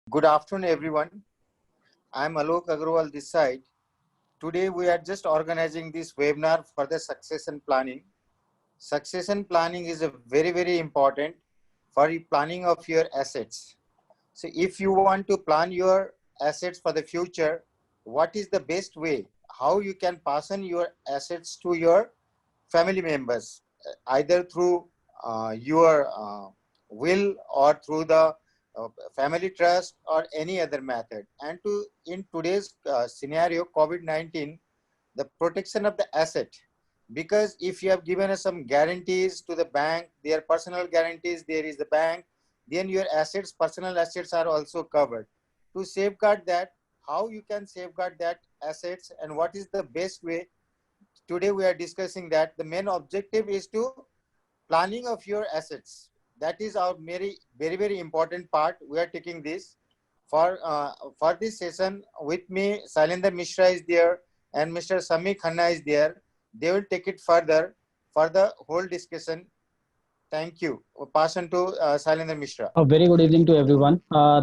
Good afternoon, everyone. I'm Alok Agarwal this side. Today, we are just organizing this webinar for the succession planning. Succession planning is a very important for the planning of your assets. So, if you want to plan your assets for the future, what is the best way? How you can pass on your assets to your family members, either through your will or through the family trust or any other method. And to in today's scenario, COVID-19, the protection of the asset, because if you have given us some guarantees to the bank, their personal guarantees, there is the bank, then your assets, personal assets are also covered. To safeguard that, how you can safeguard that assets and what is the best way, today we are discussing that. The main objective is to planning of your assets. That is our very important part. We are taking this for this session. With me, Sailendra Mishra is there and Mr. Sami Khanna is there. They will take it further for the whole discussion. Thank you. We'll pass on to Sailendra Mishra. A very good evening to everyone.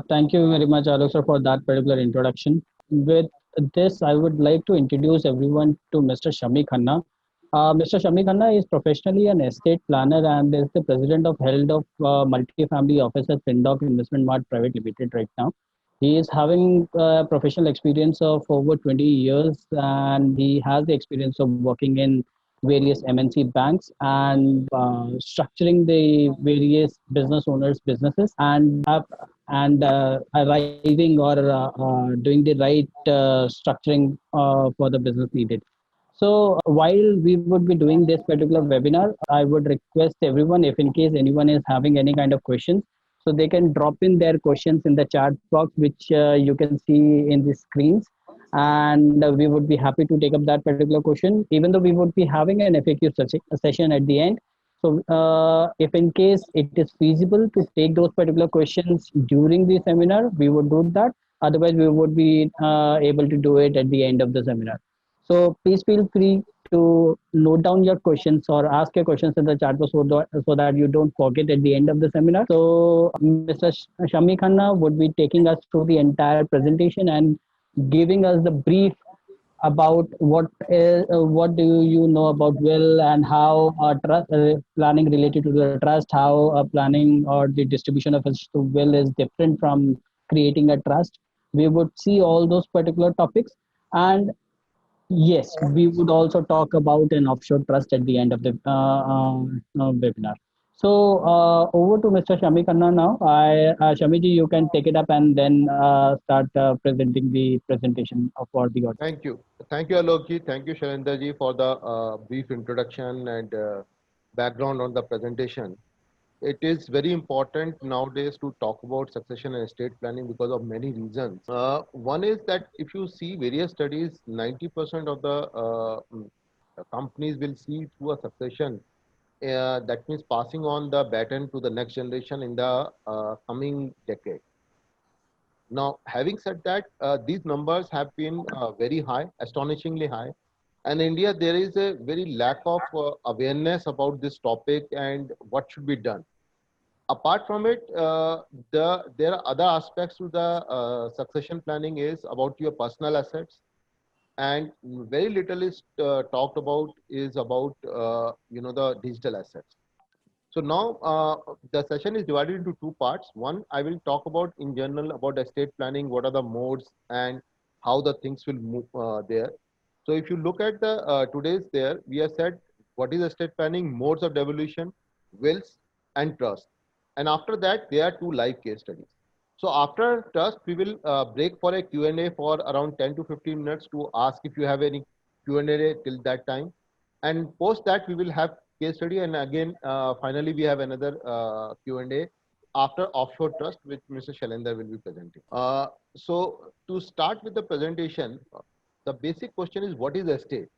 Thank you very much, Alok sir, for that particular introduction. With this, I would like to introduce everyone to Mr. Shami Khanna. Mr. Shami Khanna is professionally an estate planner and is the president of Held of Multifamily Office at Findoc Investment Mart Private Limited right now. He is having professional experience of over 20 years and he has the experience of working in various MNC banks and structuring the various business owners' businesses and arriving or doing the right structuring for the business needed. So while we would be doing this particular webinar, I would request everyone, if in case anyone is having any kind of questions, so they can drop in their questions in the chat box, which you can see in the screens, and we would be happy to take up that particular question, even though we would be having an FAQ session at the end. So if in case it is feasible to take those particular questions during the seminar, we would do that. Otherwise, we would be able to do it at the end of the seminar. So please feel free to note down your questions or ask your questions in the chat box so that you don't forget at the end of the seminar. So Mr. Shami Khanna would be taking us through the entire presentation and giving us the brief about what do you know about will and how trust, planning related to the trust, how planning or the distribution of a will is different from creating a trust. We would see all those particular topics, and yes, we would also talk about an offshore trust at the end of the webinar. So over to Mr. Shami Khanna now. Shamiji, you can take it up and then start presenting the presentation for the audience. Thank you. Thank you, Alokji. Thank you, Sharendraji, for the brief introduction and background on the presentation. It is very important nowadays to talk about succession and estate planning because of many reasons. One is that if you see various studies, 90% of the companies will see through a succession. That means passing on the baton to the next generation in the coming decade. Now, having said that, these numbers have been very high, astonishingly high. And in India, there is a very lack of awareness about this topic and what should be done. Apart from it, there are other aspects to the succession planning is about your personal assets, and very little is talked about is about the digital assets. So now the session is divided into two parts. One, I will talk about in general about estate planning, what are the modes and how the things will move there. So if you look at the today's there, we have said what is estate planning, modes of devolution, wills and trust. And after that, there are two live case studies. So after trust, we will break for a Q&A for around 10 to 15 minutes to ask if you have any Q&A till that time. And post that, we will have case study, and again finally we have another Q&A after offshore trust, which Mr. Shailendra will be presenting. So to start with the presentation, the basic question is what is estate?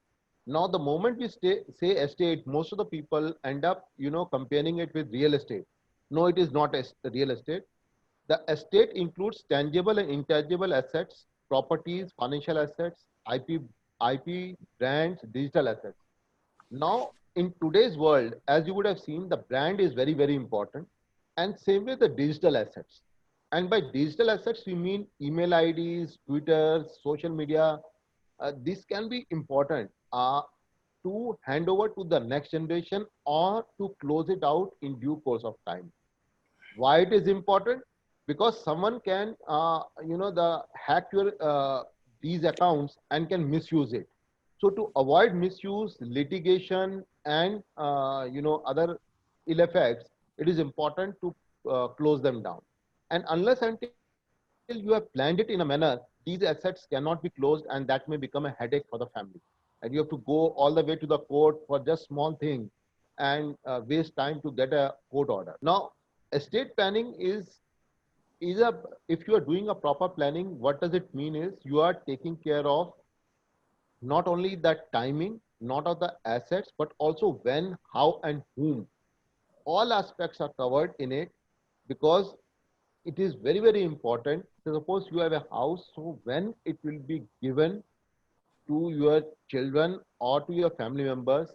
Now the moment we say estate, most of the people end up comparing it with real estate. No, it is not real estate. The estate includes tangible and intangible assets, properties, financial assets, IP, brands, digital assets. Now, in today's world, as you would have seen, the brand is very important, and same with the digital assets. And by digital assets, we mean email IDs, Twitter, social media. This can be important to hand over to the next generation or to close it out in due course of time. Why it is important? Because someone can, hack your these accounts and can misuse it. So to avoid misuse, litigation, and other ill effects, it is important to close them down. And unless until you have planned it in a manner, these assets cannot be closed, and that may become a headache for the family. And you have to go all the way to the court for just small things and waste time to get a court order. Now, estate planning is a if you are doing a proper planning, what does it mean is you are taking care of not only the timing, not of the assets, but also when, how, and whom. All aspects are covered in it because it is very, very important. So suppose you have a house, so when it will be given to your children or to your family members,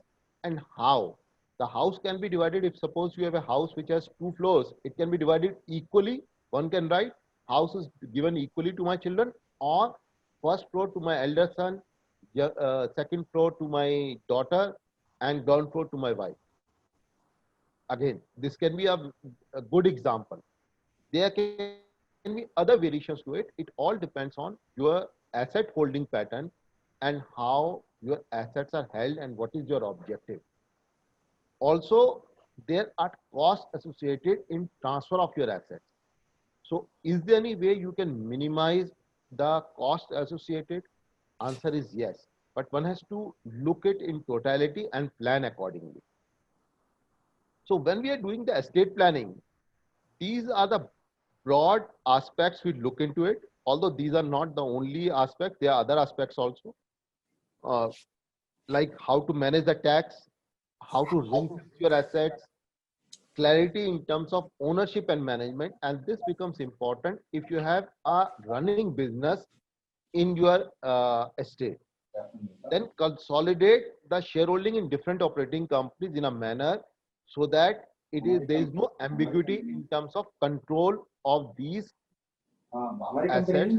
and how. The house can be divided. If suppose you have a house which has 2 floors, it can be divided equally. One can write house is given equally to my children, or first floor to my elder son, second floor to my daughter, and ground floor to my wife. Again, this can be a good example. There can be other variations to it. It all depends on your asset holding pattern and how your assets are held and what is your objective. Also, there are costs associated in transfer of your assets. So is there any way you can minimize the cost associated? Answer is yes, but one has to look it in totality and plan accordingly. So when we are doing the estate planning, these are the broad aspects we look into it. Although these are not the only aspect, there are other aspects also, uh, like how to manage the tax, how to ring fence your assets, clarity in terms of ownership and management. And this becomes important if you have a running business in your estate. Then consolidate the shareholding in different operating companies in a manner so that there is no ambiguity in terms of control of these assets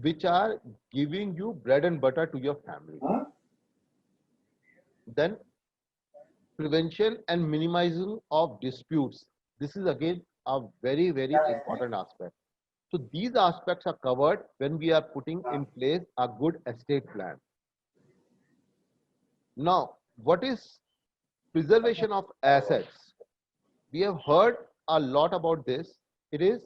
which are giving you bread and butter to your family. Then prevention and minimizing of disputes. This is again a very, very important aspect. So these aspects are covered when we are putting in place a good estate plan. Now, what is preservation of assets? We have heard a lot about this. It is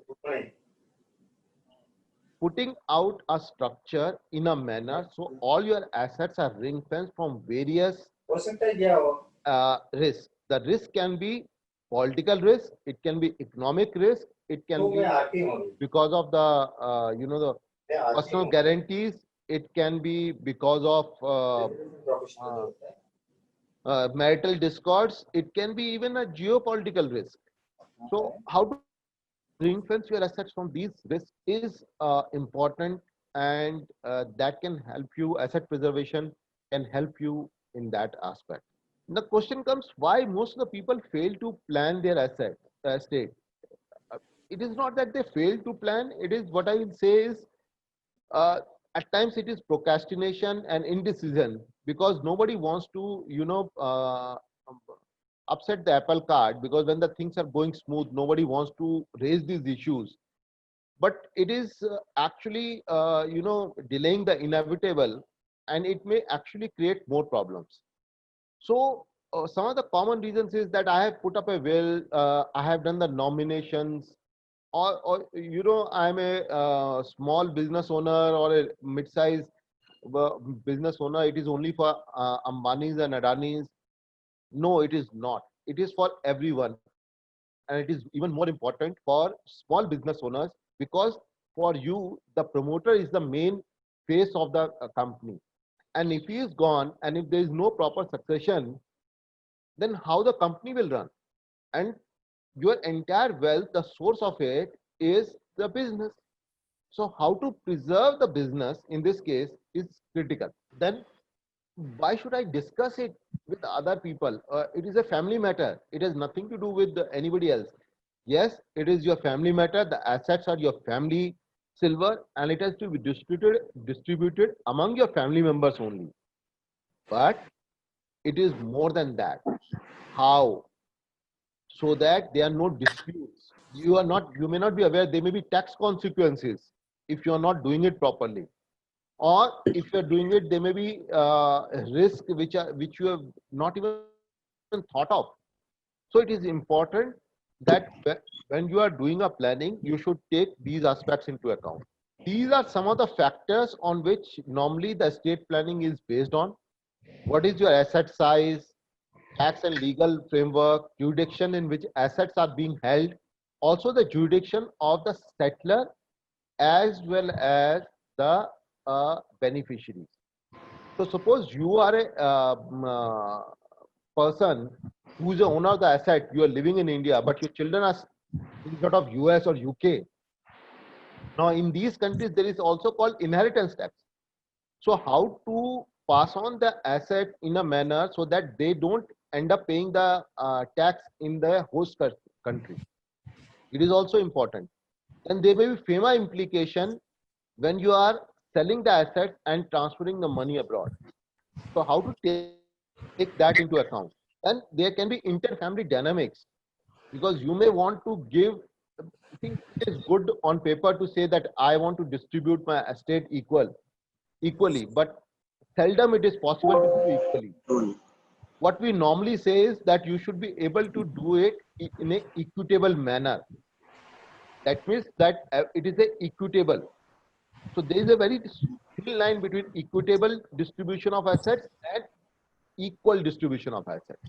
putting out a structure in a manner so all your assets are ring fenced from various risks. The risk can be political risk, it can be economic risk, it can be because of the personal guarantees, it can be because of marital discords, it can be even a geopolitical risk. So how to ring fence your assets from these risks is important, and that can help you. Asset preservation can help you in that aspect. The question comes, why most of the people fail to plan their estate? It is not that they fail to plan. It is, what I will say is, uh, at times it is procrastination and indecision, because nobody wants to upset the apple cart, because when the things are going smooth, nobody wants to raise these issues. But it is actually delaying the inevitable, and it may actually create more problems. So some of the common reasons is that I have put up a will, I have done the nominations, or I'm a small business owner or a mid-sized business owner. It is only for Ambanis and Adanis. No, it is not. It is for everyone, and it is even more important for small business owners, because for you the promoter is the main face of the company, and if he is gone and if there is no proper succession, then how the company will run? And your entire wealth, the source of it is the business. So how to preserve the business in this case is critical. Then why should I discuss it with other people? It is a family matter. It has nothing to do with anybody else. Yes, it is your family matter. The assets are your family silver, and it has to be distributed among your family members only. But it is more than that. How? So that there are no disputes. You may not be aware, there may be tax consequences if you are not doing it properly. Or if you are doing it, there may be risk which you have not even thought of. So it is important that when you are doing a planning, you should take these aspects into account. These are some of the factors on which normally the estate planning is based on. What is your asset size, tax and legal framework, jurisdiction in which assets are being held, also the jurisdiction of the settler as well as the beneficiaries. So suppose you are a person who is the owner of the asset, you are living in India, but your children are in sort of US or UK. Now in these countries, there is also called inheritance tax. So how to pass on the asset in a manner so that they don't end up paying the tax in the host country. It is also important. And there may be FEMA implication when you are selling the asset and transferring the money abroad. So how to take that into account? Then there can be inter-family dynamics because you may want to give. I think it is good on paper to say that I want to distribute my estate equally, but seldom it is possible to do equally. What we normally say is that you should be able to do it in an equitable manner. That means that it is a equitable. So there is a very thin line between equitable distribution of assets and equal distribution of assets.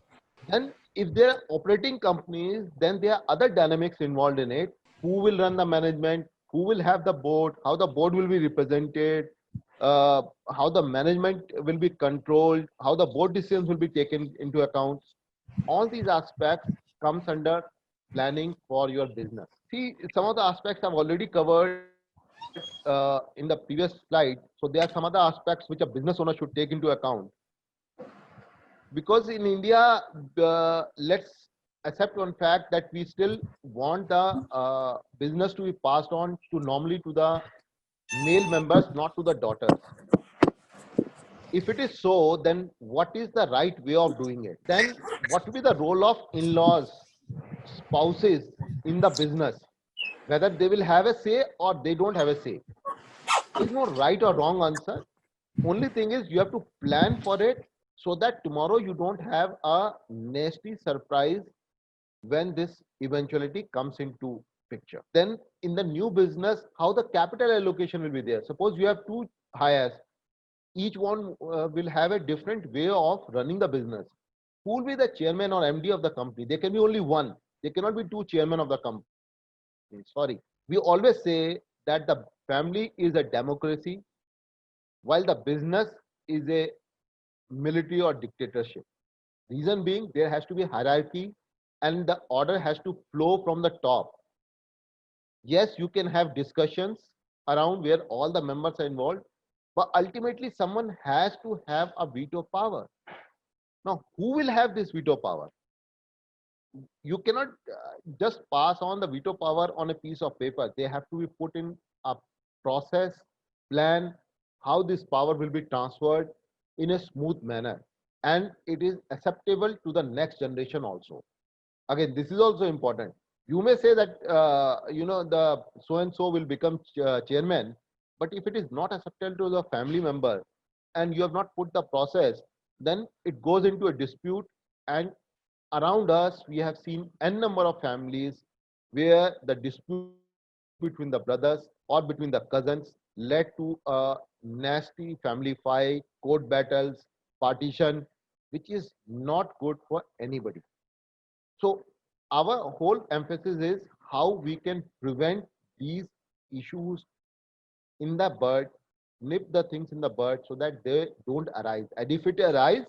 Then if there are operating companies, then there are other dynamics involved in it. Who will run the management? Who will have the board? How the board will be represented? How the management will be controlled? How the board decisions will be taken into account? All these aspects comes under planning for your business. See, some of the aspects I've already covered in the previous slide. So there are some other aspects which a business owner should take into account. Because in India, let's accept one fact that we still want the business to be passed on to normally to the male members, not to the daughters. If it is so, then what is the right way of doing it? Then what will be the role of in-laws, spouses in the business? Whether they will have a say or they don't have a say. There is no right or wrong answer. Only thing is you have to plan for it so that tomorrow you don't have a nasty surprise when this eventuality comes into picture. Then in the new business, how the capital allocation will be there. Suppose you have two hires, each one will have a different way of running the business. Who will be the chairman or MD of the company? There can be only one. There cannot be two chairmen of the company. Sorry. We always say that the family is a democracy while the business is a military or dictatorship. Reason being, there has to be hierarchy and the order has to flow from the top. Yes, you can have discussions around where all the members are involved, but ultimately someone has to have a veto power. Now, who will have this veto power? You cannot just pass on the veto power on a piece of paper. They have to be put in a process, plan, how this power will be transferred in a smooth manner. And it is acceptable to the next generation also. Again, this is also important. You may say that, the so-and-so will become chairman, but if it is not acceptable to the family member and you have not put the process, then it goes into a dispute. And around us, we have seen n number of families where the dispute between the brothers or between the cousins led to a nasty family fight, court battles, partition, which is not good for anybody. So our whole emphasis is how we can prevent these issues in the bud, nip the things in the bud so that they don't arise. And if it arises,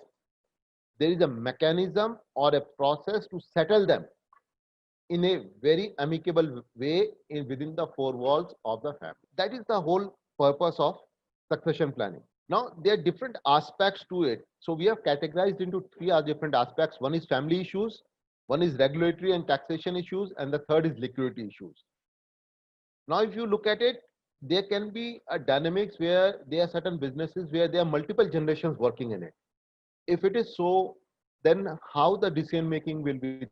there is a mechanism or a process to settle them in a very amicable way within the four walls of the family. That is the whole purpose of succession planning. Now, there are different aspects to it. So we have categorized into three different aspects. One is family issues, One is regulatory and taxation issues, and the third is liquidity issues. Now, if you look at it, there can be a dynamics where there are certain businesses where there are multiple generations working in it. If it is so, then how the decision making will be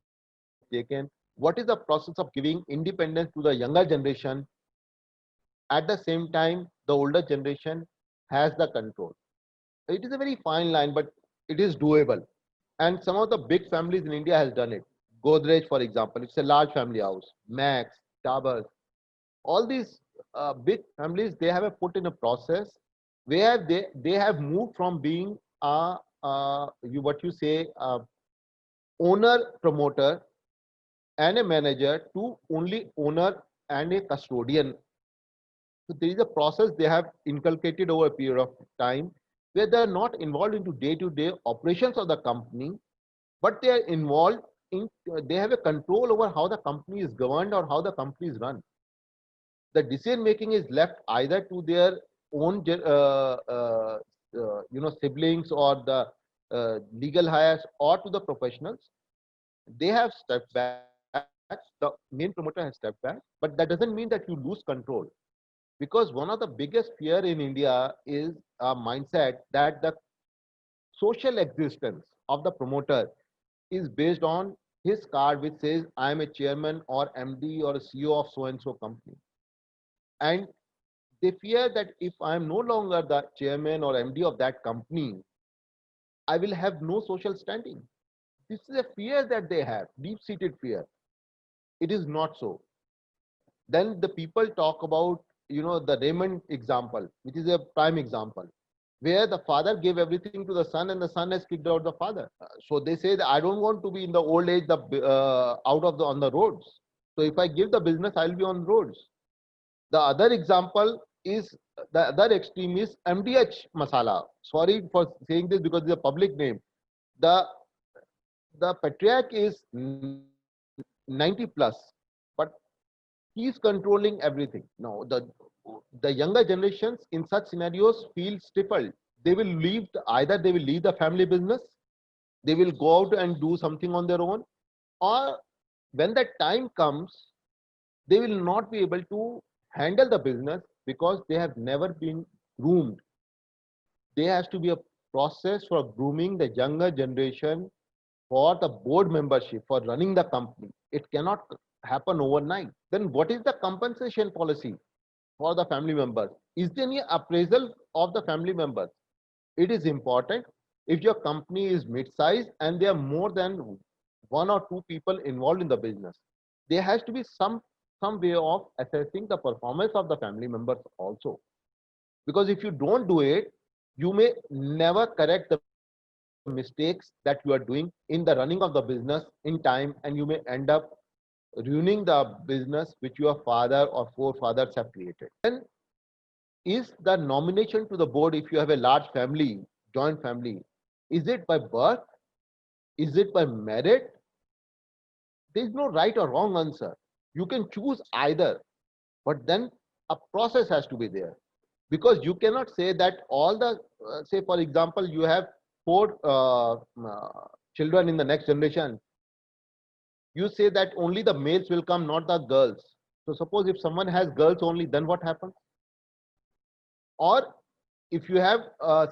taken? What is the process of giving independence to the younger generation? At the same time, the older generation has the control. It is a very fine line, but it is doable. And some of the big families in India has done it. Godrej, for example, it's a large family house. Max, Dabur, all these big families, they have a put in a process where they have moved from being what you say owner promoter and a manager to only owner and a custodian. So there is a process they have inculcated over a period of time where they are not involved into day-to-day operations of the company, but they are involved in, they have a control over how the company is governed or how the company is run. The decision making is left either to their own siblings or the legal hires or to the professionals. They have stepped back, the main promoter has stepped back, but that doesn't mean that you lose control, because one of the biggest fear in India is a mindset that the social existence of the promoter is based on his card which says I am a chairman or MD or a CEO of so and so company. And they fear that if I am no longer the chairman or MD of that company, I will have no social standing. This is a fear that they have, deep-seated fear. It is not so. Then the people talk about, the Raymond example, which is a prime example, where the father gave everything to the son and the son has kicked out the father. So they say that I don't want to be in the old age on the roads. So if I give the business, I'll be on roads. The other example is, the other extreme is MDH Masala. Sorry for saying this because it's a public name. The patriarch is 90 plus, but he's controlling everything. Now the younger generations in such scenarios feel stifled. They will leave, either they will leave the family business, they will go out and do something on their own, or when that time comes, they will not be able to handle the business because they have never been groomed. There has to be a process for grooming the younger generation for the board membership, for running the company. It cannot happen overnight. Then what is the compensation policy for the family members? Is there any appraisal of the family members? It is important. If your company is mid-sized and there are more than one or two people involved in the business, there has to be some way of assessing the performance of the family members also. Because if you don't do it, you may never correct the mistakes that you are doing in the running of the business in time, and you may end up ruining the business which your father or forefathers have created. Then is the nomination to the board, if you have a large family, joint family, is it by birth? Is it by merit? There is no right or wrong answer. You can choose either, but then a process has to be there, because you cannot say that all the say for example you have four children in the next generation. You say that only the males will come, not the girls. So suppose if someone has girls only, then what happens? Or if you have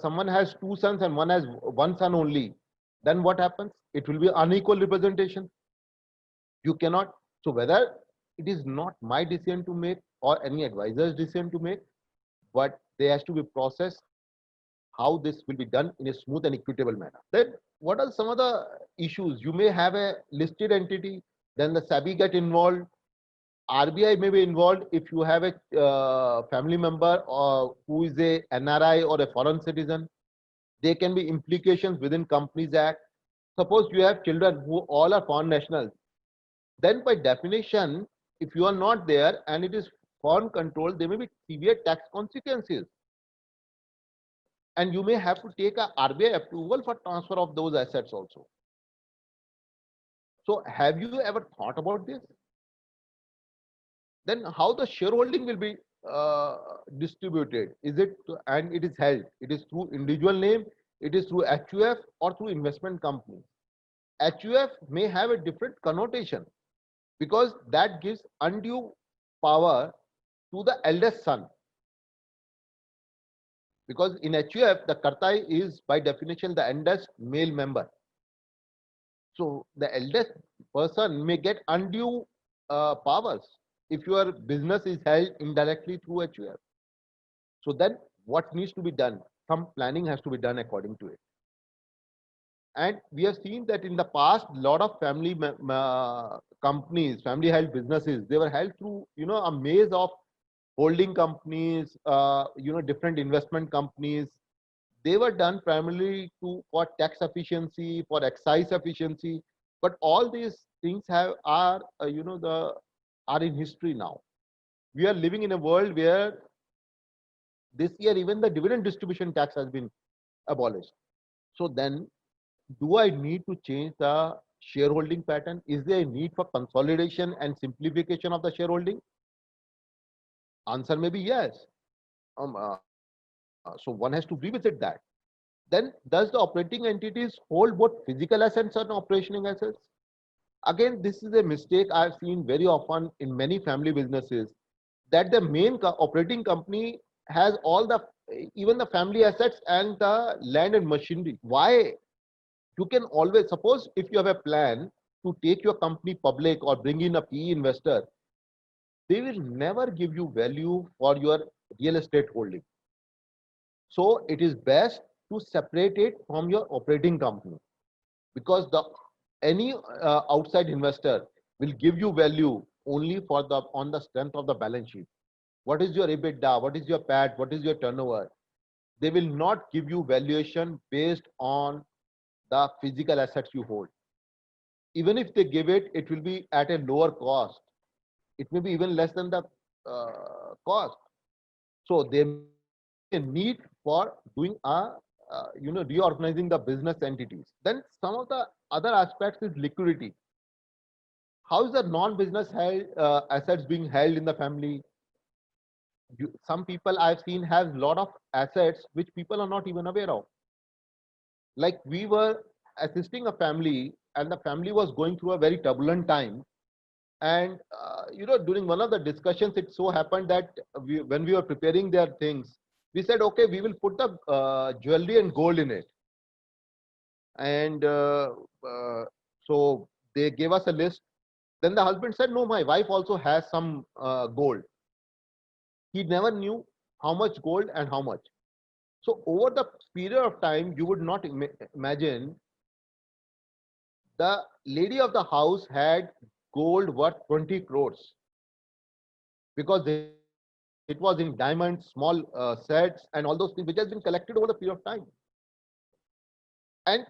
someone has two sons and one has one son only, then what happens? It will be unequal representation. You cannot. So whether it is not my decision to make or any advisor's decision to make, but there has to be process how this will be done in a smooth and equitable manner. Then what are some of the issues? You may have a listed entity, then the SEBI get involved. RBI may be involved if you have a family member who is a NRI or a foreign citizen. There can be implications within Companies Act. Suppose you have children who all are foreign nationals. Then by definition, if you are not there and it is foreign control, there may be severe tax consequences. And you may have to take a RBI approval for transfer of those assets also. So have you ever thought about this? Then how the shareholding will be distributed? Is it, and it is held, it is through individual name, it is through HUF or through investment company. HUF may have a different connotation because that gives undue power to the eldest son. Because in HUF, the Kartai is by definition the eldest male member. So the eldest person may get undue powers if your business is held indirectly through HUF. So then what needs to be done? Some planning has to be done according to it. And we have seen that in the past, a lot of family companies, family held businesses, they were held through, a maze of holding companies, different investment companies. They were done primarily for tax efficiency, for excise efficiency, but all these things are in history now. We are living in a world where this year even the dividend distribution tax has been abolished. So then, do I need to change the shareholding pattern? Is there a need for consolidation and simplification of the shareholding? Answer may be yes. So one has to revisit that. Then does the operating entities hold both physical assets and operational assets? Again, this is a mistake I've seen very often in many family businesses, that the main operating company has all the, even the family assets and the land and machinery. Why? You can always, suppose if you have a plan to take your company public or bring in a PE investor, they will never give you value for your real estate holding. So it is best to separate it from your operating company, because any outside investor will give you value only on the strength of the balance sheet. What is your EBITDA? What is your PAT? What is your turnover? They will not give you valuation based on the physical assets you hold. Even if they give it, it will be at a lower cost. It may be even less than the cost. So there may be a need for doing reorganizing the business entities. Then some of the other aspects is liquidity. How is the non-business assets being held in the family? Some people I've seen have a lot of assets which people are not even aware of. Like we were assisting a family, and the family was going through a very turbulent time. And during one of the discussions, it so happened that when we were preparing their things, we said, okay, we will put the jewelry and gold in it. And so they gave us a list. Then the husband said, no, my wife also has some gold. He never knew how much gold and how much. So over the period of time, you would not imagine, the lady of the house had gold worth 20 crores, because it was in diamonds, small sets, and all those things which has been collected over the period of time. And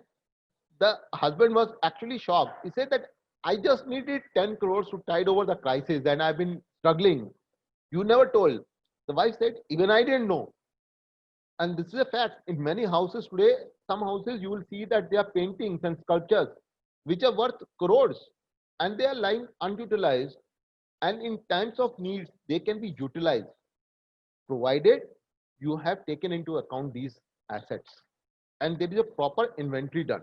the husband was actually shocked. He said that I just needed 10 crores to tide over the crisis, and I've been struggling. You never told. The wife said, even I didn't know. And this is a fact. In many houses today, some houses you will see that they are paintings and sculptures which are worth crores, and they are lying unutilized. And in times of needs, they can be utilized, provided you have taken into account these assets and there is a proper inventory done.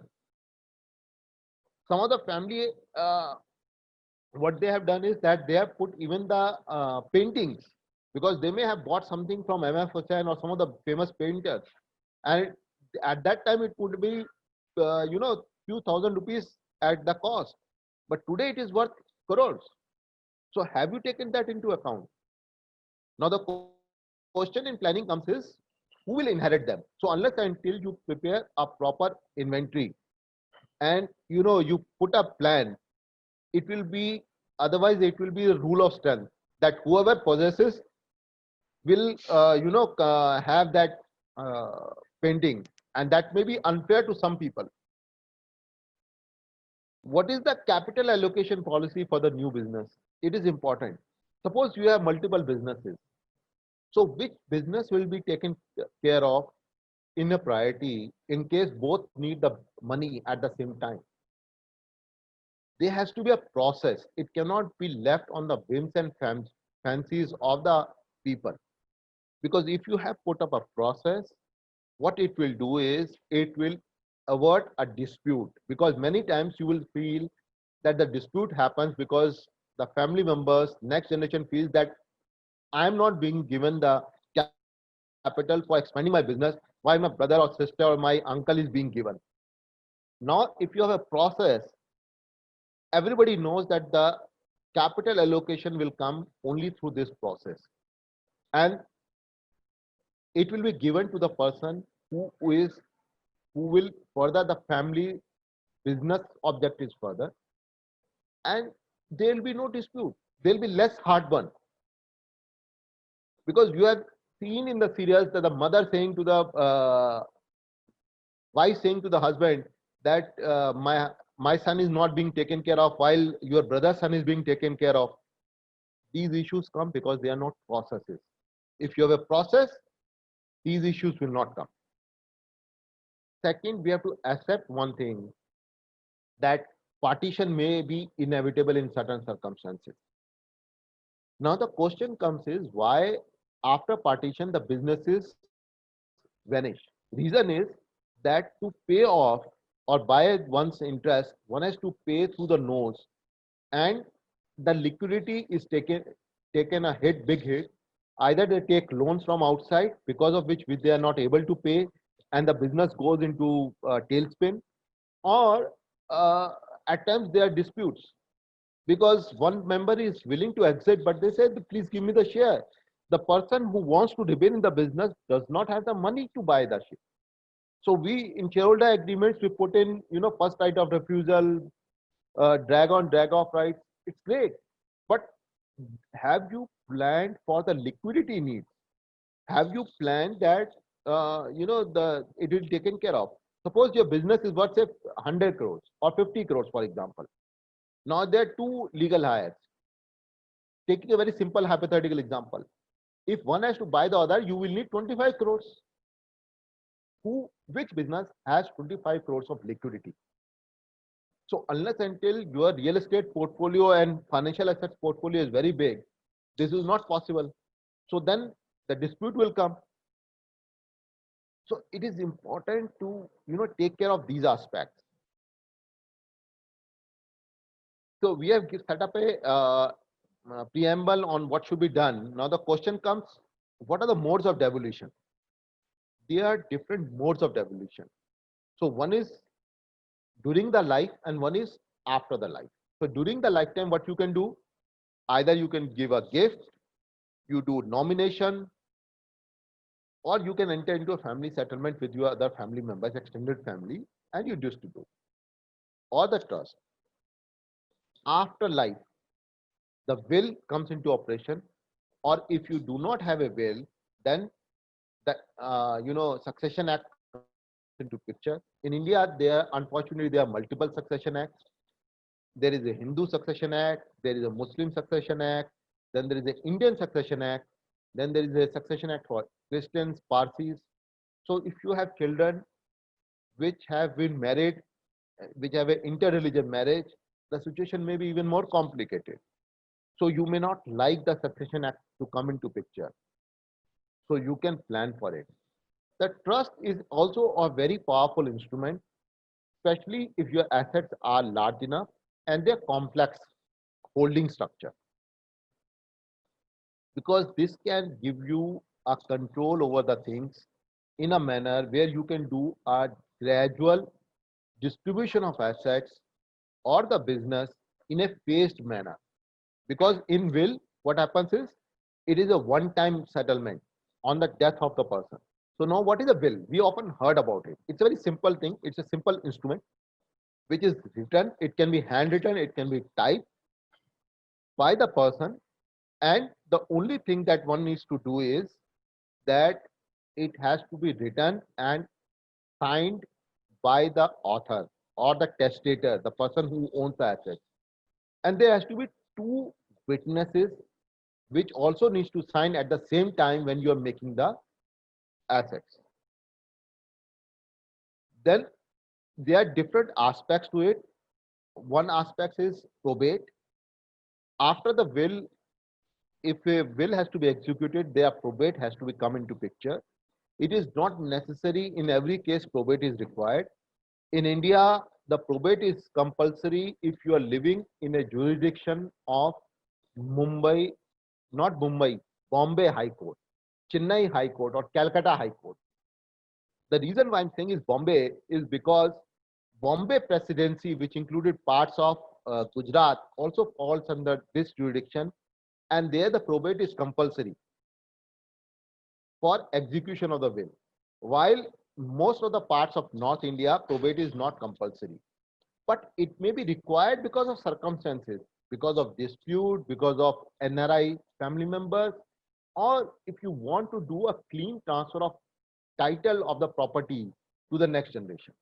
Some of the family, what they have done is that they have put even the paintings, because they may have bought something from M.F. Hussain or some of the famous painters, and at that time it would be few thousand rupees at the cost, but today it is worth crores. So have you taken that into account? Now the question in planning comes is, who will inherit them? So unless until you prepare a proper inventory and you put a plan, it will be, otherwise it will be a rule of strength that whoever possesses will have that painting, and that may be unfair to some people. What is the capital allocation policy for the new business? It is important. Suppose you have multiple businesses. So which business will be taken care of in a priority in case both need the money at the same time? There has to be a process. It cannot be left on the whims and fancies of the people. Because if you have put up a process, what it will do is it will avoid a dispute, because many times you will feel that the dispute happens because the family members, next generation feels that I am not being given the capital for expanding my business, why my brother or sister or my uncle is being given. Now, if you have a process, everybody knows that the capital allocation will come only through this process, and it will be given to the person who will further the family business objectives further, and there will be no dispute. There will be less heartburn, because you have seen in the serials that the mother saying to the wife saying to the husband that my son is not being taken care of while your brother's son is being taken care of. These issues come because they are not processes. If you have a process, these issues will not come. Second, we have to accept one thing, that partition may be inevitable in certain circumstances. Now the question comes is, why after partition the businesses vanish? Reason is that to pay off or buy one's interest, one has to pay through the notes, and the liquidity is taken a hit, big hit. Either they take loans from outside, because of which they are not able to pay, and the business goes into tailspin, or uh, at times there are disputes because one member is willing to exit, but they said, please give me the share. The person who wants to remain in the business does not have the money to buy the share. So we, in shareholder agreements, we put in, first right of refusal, drag on, drag off rights. It's great, but have you planned for the liquidity needs? Have you planned that, it will be taken care of? Suppose your business is worth, say, 100 crores or 50 crores, for example. Now there are two legal hires. Taking a very simple hypothetical example, if one has to buy the other, you will need 25 crores. Which business has 25 crores of liquidity? So unless until your real estate portfolio and financial assets portfolio is very big, this is not possible. So then the dispute will come. So it is important to take care of these aspects. So we have set up a preamble on what should be done. Now the question comes, what are the modes of devolution? There are different modes of devolution. So one is during the life and one is after the life. So during the lifetime, what you can do, either you can give a gift, you do nomination, or you can enter into a family settlement with your other family members, extended family, and you distribute, or the trust. After life, the will comes into operation, or if you do not have a will, then the Succession Act comes into picture. In India, unfortunately there are multiple succession acts. There is a Hindu Succession Act, there is a Muslim Succession Act, then there is an Indian Succession Act, then there is a Succession Act for Christians, Parsis. So if you have children which have been married, which have an interreligious marriage, the situation may be even more complicated. So you may not like the Succession Act to come into picture. So you can plan for it. The trust is also a very powerful instrument, especially if your assets are large enough and they're complex holding structure. Because this can give you a control over the things in a manner where you can do a gradual distribution of assets or the business in a phased manner. Because in will, what happens is, it is a one-time settlement on the death of the person. So now what is a will? We often heard about it. It's a very simple thing. It's a simple instrument which is written. It can be handwritten, it can be typed by the person. And the only thing that one needs to do is that it has to be written and signed by the author or the testator, the person who owns the assets. And there has to be two witnesses which also needs to sign at the same time when you are making the assets. Then there are different aspects to it. One aspect is probate. After the will, if a will has to be executed, their probate has to be come into picture. It is not necessary in every case probate is required. In India, the probate is compulsory if you are living in a jurisdiction of Mumbai, not Mumbai, Bombay High Court, Chennai High Court, or Calcutta High Court. The reason why I'm saying is Bombay is because Bombay Presidency, which included parts of Gujarat, also falls under this jurisdiction, and there the probate is compulsory for execution of the will. While most of the parts of North India, probate is not compulsory, but it may be required because of circumstances, because of dispute, because of NRI family members, or if you want to do a clean transfer of title of the property to the next generation.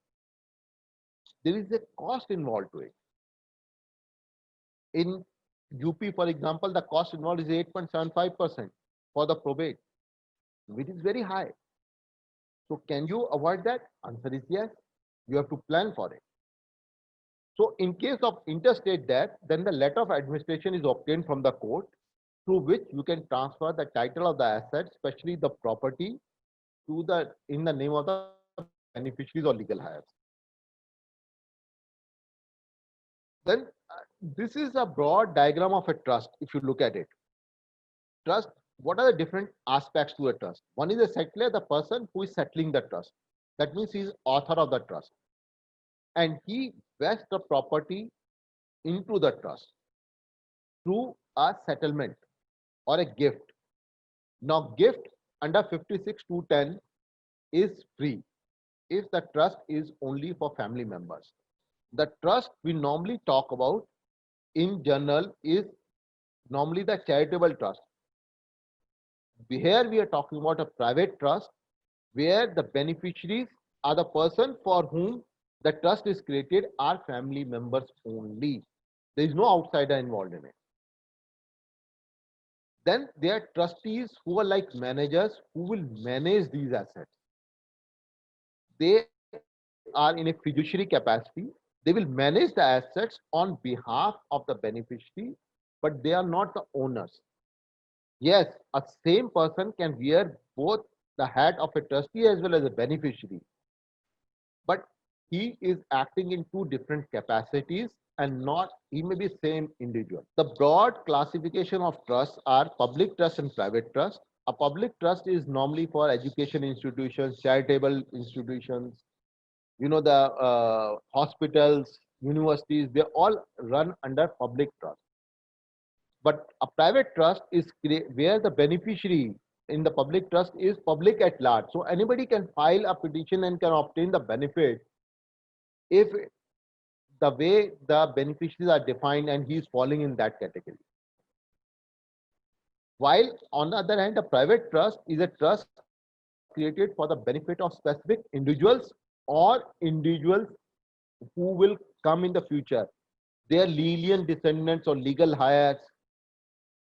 There is a cost involved to it. In UP, for example, the cost involved is 8.75% for the probate, which is very high. So can you avoid that? Answer is yes. You have to plan for it. So in case of interstate debt, then the letter of administration is obtained from the court through which you can transfer the title of the asset, especially the property, to the in the name of the beneficiaries or legal heirs. Then this is a broad diagram of a trust. If you look at it, trust. What are the different aspects to a trust? One is a settler, the person who is settling the trust. That means he is author of the trust, and he vests the property into the trust through a settlement or a gift. Now, gift under 56(2)(10) is free if the trust is only for family members. The trust we normally talk about in general is normally the charitable trust. Here we are talking about a private trust where the beneficiaries are the person for whom the trust is created are family members only. There is no outsider involved in it. Then there are trustees who are like managers who will manage these assets. They are in a fiduciary capacity. They will manage the assets on behalf of the beneficiary, but they are not the owners. Yes, a same person can wear both the hat of a trustee as well as a beneficiary, but he is acting in two different capacities and not he may be same individual. The broad classification of trusts are public trust and private trust. A public trust is normally for education institutions, charitable institutions, the hospitals, universities, they all run under public trust. But a private trust is where the beneficiary in the public trust is public at large. So anybody can file a petition and can obtain the benefit if the way the beneficiaries are defined and he is falling in that category. While on the other hand, a private trust is a trust created for the benefit of specific individuals or individuals who will come in the future. Their lineal descendants or legal heirs,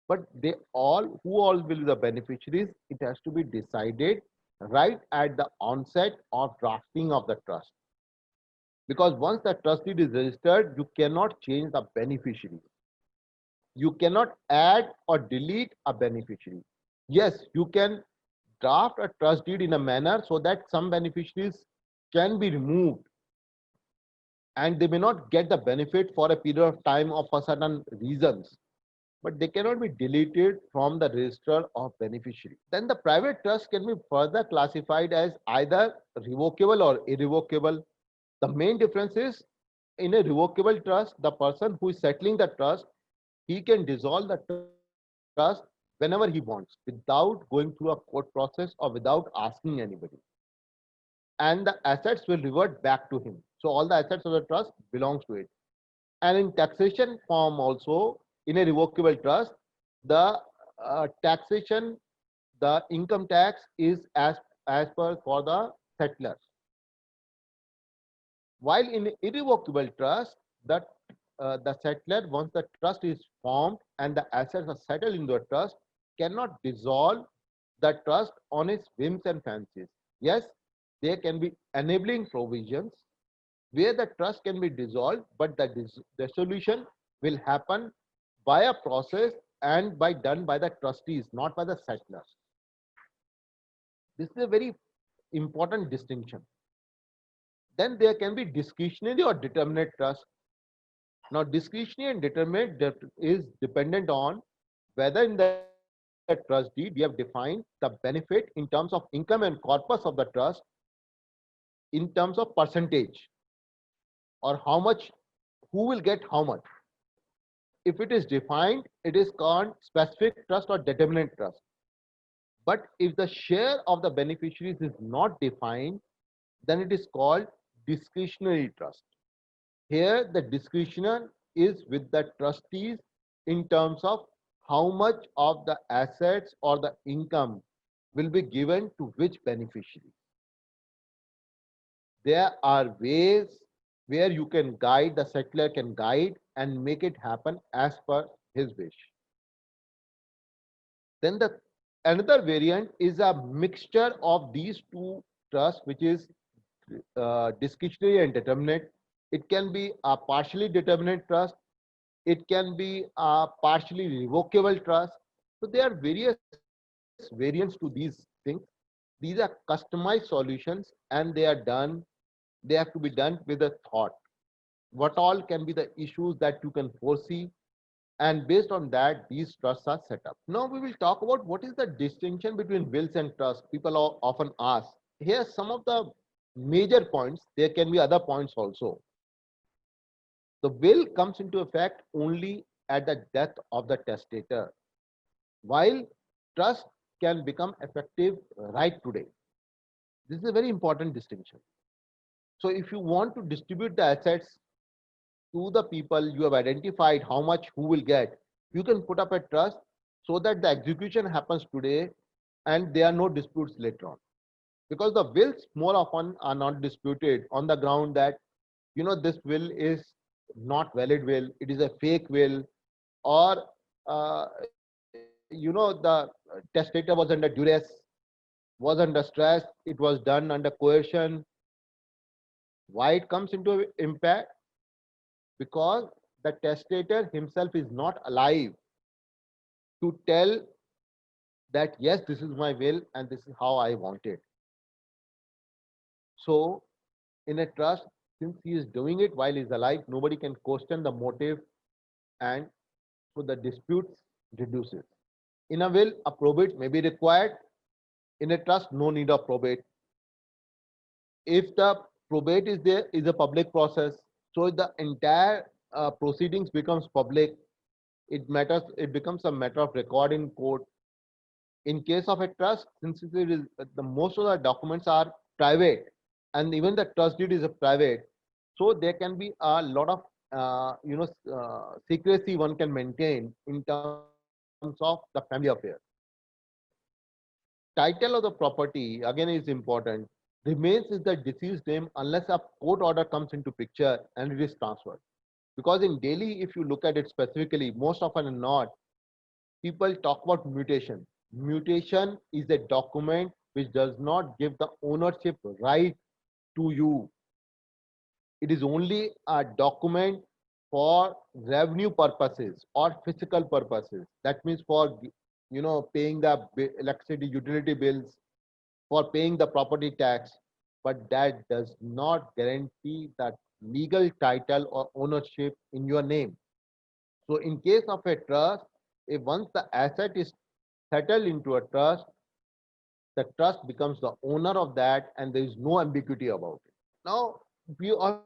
but who all will be the beneficiaries, it has to be decided right at the onset or drafting of the trust. Because once the trust deed is registered, you cannot change the beneficiary. You cannot add or delete a beneficiary. Yes, you can draft a trust deed in a manner so that some beneficiaries can be removed and they may not get the benefit for a period of time or for certain reasons, but they cannot be deleted from the register of beneficiary. Then the private trust can be further classified as either revocable or irrevocable. The main difference is in a revocable trust, the person who is settling the trust, he can dissolve the trust whenever he wants without going through a court process or without asking anybody. And the assets will revert back to him. So all the assets of the trust belongs to it. And in taxation form also, in a revocable trust, the taxation, the income tax is as per for the settlers. While in irrevocable trust, the settler, once the trust is formed and the assets are settled in the trust, cannot dissolve the trust on its whims and fancies. Yes, there can be enabling provisions where the trust can be dissolved, but the dissolution will happen by a process and done by the trustees, not by the settlers. This is a very important distinction. Then there can be discretionary or determinate trust. Now, discretionary and determinate is dependent on whether in the trust deed we have defined the benefit in terms of income and corpus of the trust in terms of percentage, or how much, who will get how much. If it is defined, it is called specific trust or determinate trust. But if the share of the beneficiaries is not defined, then it is called discretionary trust. Here, the discretion is with the trustees in terms of how much of the assets or the income will be given to which beneficiary. There are ways where you can guide, the settler can guide and make it happen as per his wish. Then the another variant is a mixture of these two trusts, which is discretionary and determinate. It can be a partially determinate trust. It can be a partially revocable trust. So there are various variants to these things. These are customized solutions, and they have to be done with a thought. What all can be the issues that you can foresee, and based on that, these trusts are set up. Now we will talk about what is the distinction between wills and trusts. People often ask. Here some of the major points. There can be other points also. The will comes into effect only at the death of the testator, while trust can become effective right today. This is a very important distinction. So if you want to distribute the assets to the people you have identified how much who will get, you can put up a trust so that the execution happens today and there are no disputes later on. Because the wills more often are not disputed on the ground that, this will is not valid will, it is a fake will, or the testator was under duress, was under stress, it was done under coercion. Why it comes into impact? Because the testator himself is not alive to tell that yes, this is my will and this is how I want it. So in a trust, since he is doing it while he's alive, nobody can question the motive, and so the disputes reduces. In a will, a probate may be required. In a trust, no need of probate. If the probate is there, is a public process, so the entire proceedings becomes public. It becomes a matter of record in court. In case of a trust, since it is the most of the documents are private, and even the trust deed is a private, so there can be a lot of secrecy one can maintain in terms of the family affair. Title of the property again is important. Remains is the deceased name unless a court order comes into picture and it is transferred. Because in Delhi, if you look at it specifically, most often than not, people talk about mutation. Mutation is a document which does not give the ownership right to you. It is only a document for revenue purposes or physical purposes. That means for paying the electricity utility bills, for paying the property tax, but that does not guarantee that legal title or ownership in your name. So in case of a trust, if once the asset is settled into a trust, the trust becomes the owner of that and there is no ambiguity about it. Now, we have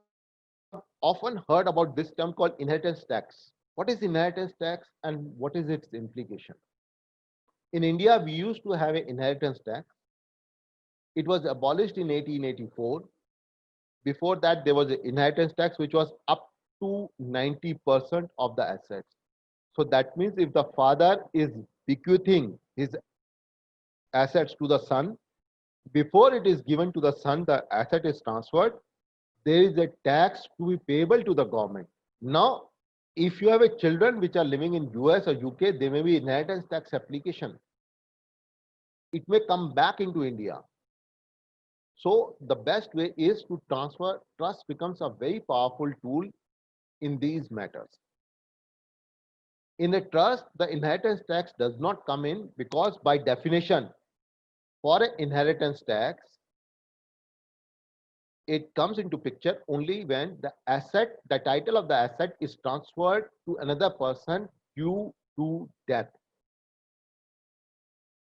often heard about this term called inheritance tax. What is inheritance tax and what is its implication? In India, we used to have an inheritance tax. It was abolished in 1884. Before that, there was an inheritance tax which was up to 90% of the assets. So that means if the father is bequeathing his assets to the son, before it is given to the son, the asset is transferred, there is a tax to be payable to the government. Now, if you have a children which are living in US or UK, there may be inheritance tax application. It may come back into India. So the best way is to transfer. Trust becomes a very powerful tool in these matters. In a trust, the inheritance tax does not come in because by definition, for an inheritance tax, it comes into picture only when the asset, the title of the asset is transferred to another person due to death.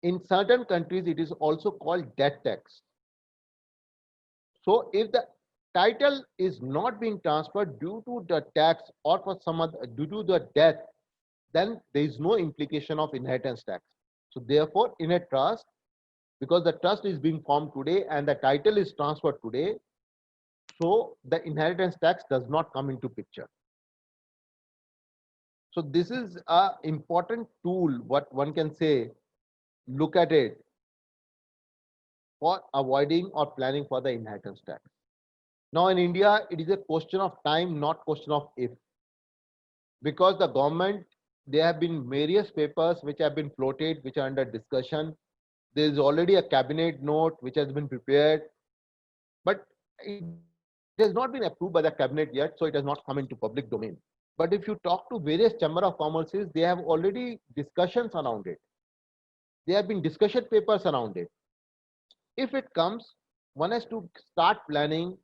In certain countries, it is also called death tax. So if the title is not being transferred due to the tax or for some other, due to the death, then there is no implication of inheritance tax. So therefore, in a trust, because the trust is being formed today and the title is transferred today, so the inheritance tax does not come into picture. So this is a important tool, what one can say, look at it for avoiding or planning for the inheritance tax. Now in India, it is a question of time, not question of if. Because the government, there have been various papers which have been floated, which are under discussion. There is already a cabinet note which has been prepared, but it has not been approved by the cabinet yet, so it has not come into public domain. But if you talk to various chamber of commerces, they have already discussions around it. There have been discussion papers around it. If it comes, one has to start planning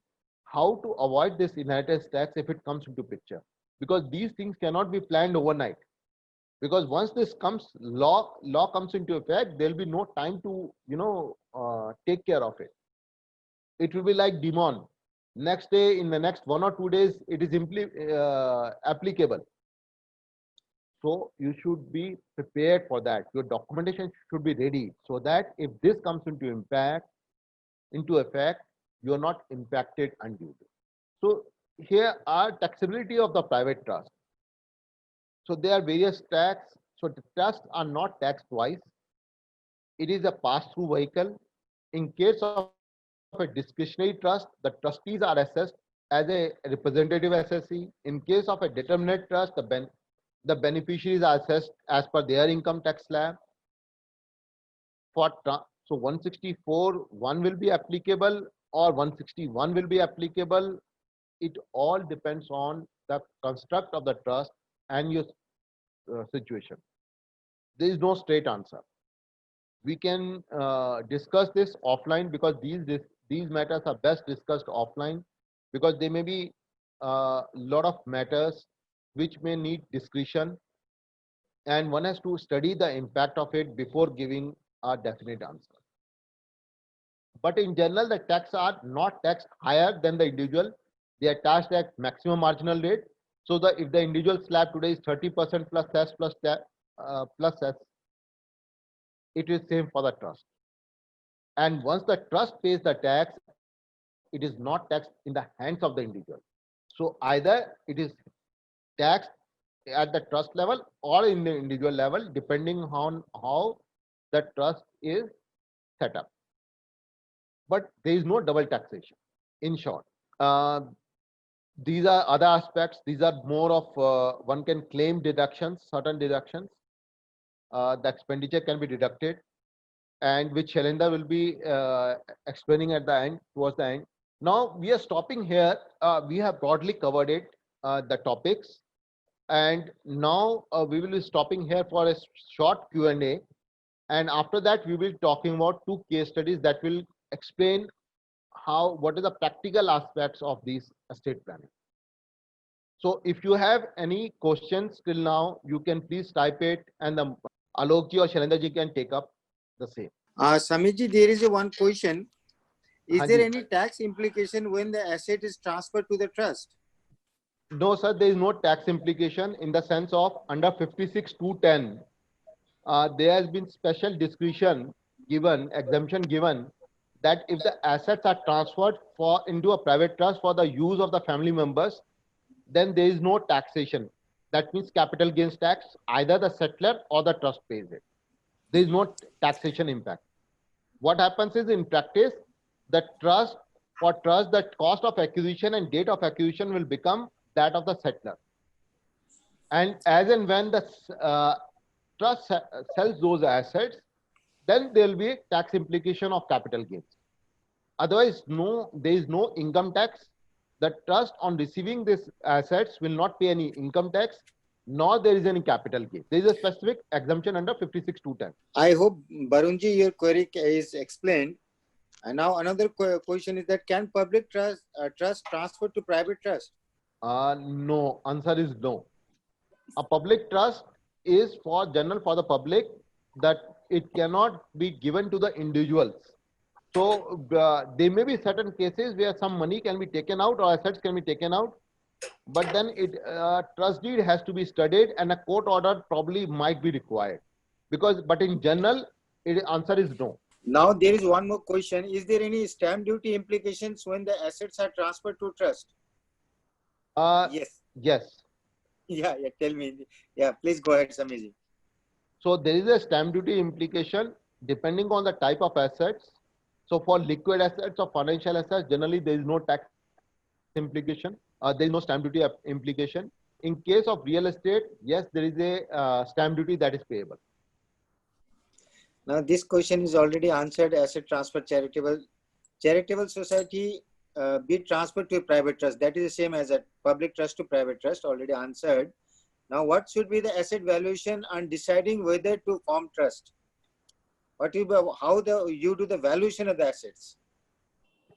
how to avoid this inheritance tax if it comes into picture, because these things cannot be planned overnight. Because once this comes, law comes into effect, there will be no time to take care of it. It will be like demon. Next day, in the next 1 or 2 days, it is simply applicable. So you should be prepared for that. Your documentation should be ready so that if this comes into effect, you are not impacted unduly. So here are taxability of the private trust. So there are various tax. So the trusts are not taxed twice. It is a pass-through vehicle. In case of a discretionary trust, the trustees are assessed as a representative assessee. In case of a determinate trust, the beneficiaries are assessed as per their income tax slab. So 164, one will be applicable or 161 will be applicable. It all depends on the construct of the trust and your situation. There is no straight answer. We can discuss this offline, because these matters are best discussed offline, because there may be a lot of matters which may need discretion, and one has to study the impact of it before giving a definite answer. But in general, the tax are not taxed higher than the individual. They are taxed at maximum marginal rate. So if the individual slab today is 30% plus cess plus cess, it is same for the trust. And once the trust pays the tax, it is not taxed in the hands of the individual. So either it is taxed at the trust level or in the individual level, depending on how the trust is set up. But there is no double taxation, in short. These are other aspects. These are more of one can claim deductions, certain deductions. The expenditure can be deducted, and which Shailendra will be explaining at the end, towards the end. Now we are stopping here. We have broadly covered it, the topics, and now we will be stopping here for a short Q&A, and after that we will be talking about 2 case studies that will explain what is the practical aspects of these estate planning. So if you have any questions till now, you can please type it, and Alokji or Shailendraji can take up the same. Samiji, there is one question. Is Haji. there any tax implication when the asset is transferred to the trust? No, sir, there is no tax implication in the sense of under 56(2)(10). There has been special discretion given, exemption given, that if the assets are transferred into a private trust for the use of the family members, then there is no taxation. That means capital gains tax, either the settler or the trust pays it. There is no taxation impact. What happens is, in practice, the the cost of acquisition and date of acquisition will become that of the settler. And as and when the trust sells those assets, then there will be tax implication of capital gains. Otherwise, there is no income tax. The trust on receiving these assets will not pay any income tax, nor there is any capital gain. There is a specific exemption under 56(2)(10). I hope, Barunji, your query is explained. And now another question is that can public trust transfer to private trust? No, answer is no. A public trust is for general for the public, that it cannot be given to the individuals. So there may be certain cases where some money can be taken out or assets can be taken out, but then it trust deed has to be studied and a court order probably might be required. But in general, answer is no. Now there is one more question. Is there any stamp duty implications when the assets are transferred to trust? Yes. Yes. Yeah, tell me. Yeah, please go ahead, Samiji. So there is a stamp duty implication depending on the type of assets. So for liquid assets or financial assets, generally there is no tax implication. There is no stamp duty implication. In case of real estate, yes, there is a stamp duty that is payable. Now this question is already answered. Asset transfer charitable society be transferred to a private trust. That is the same as a public trust to private trust, already answered. Now what should be the asset valuation and deciding whether to form trust? How you do the valuation of the assets?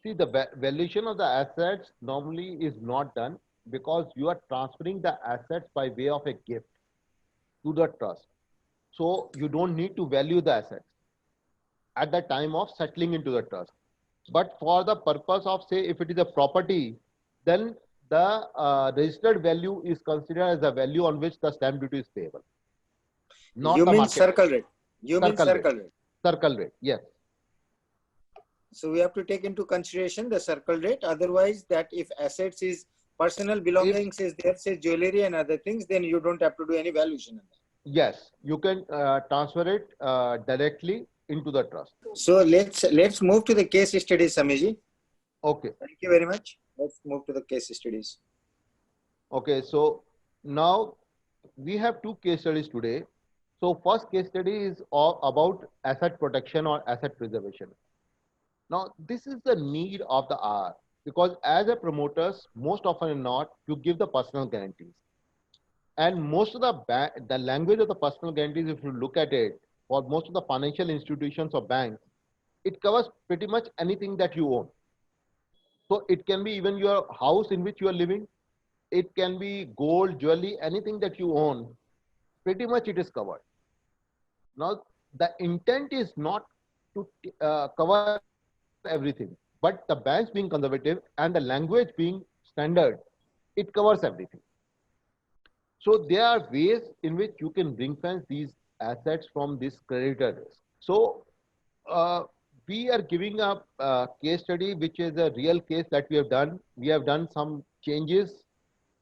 See, the valuation of the assets normally is not done because you are transferring the assets by way of a gift to the trust. So you don't need to value the assets at the time of settling into the trust. But for the purpose of, say, if it is a property, then the registered value is considered as the value on which the stamp duty is payable. Not you the mean market circle rate. You mean circle rate. Circle rate, yes. So we have to take into consideration the circle rate. Otherwise, that if assets is personal belongings is there, say jewelry and other things, then you don't have to do any valuation on that. Yes, you can transfer it directly into the trust. So let's move to the case studies, Samiji. Okay. Thank you very much. Let's move to the case studies. Okay, so now we have two case studies today. So first case study is all about asset protection or asset preservation. Now this is the need of the hour because as a promoters, most often than not, you give the personal guarantees. And most of the language of the personal guarantees, if you look at it, for most of the financial institutions or banks, it covers pretty much anything that you own. So it can be even your house in which you are living. It can be gold, jewelry, anything that you own, pretty much it is covered. Now, the intent is not to cover everything, but the banks being conservative and the language being standard, it covers everything. So there are ways in which you can ring fence these assets from this creditor risk. So we are giving a case study, which is a real case that we have done. We have done some changes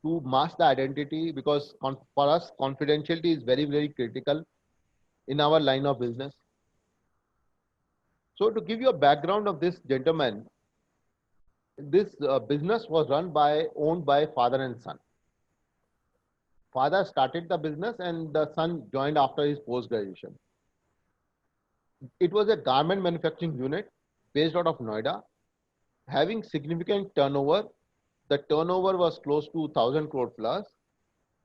to mask the identity because for us, confidentiality is very, very critical in our line of business. So to give you a background of this gentleman, this business was owned by father and son. Father started the business and the son joined after his post-graduation. It was a garment manufacturing unit based out of Noida, having significant turnover. The turnover was close to 1,000 crore plus,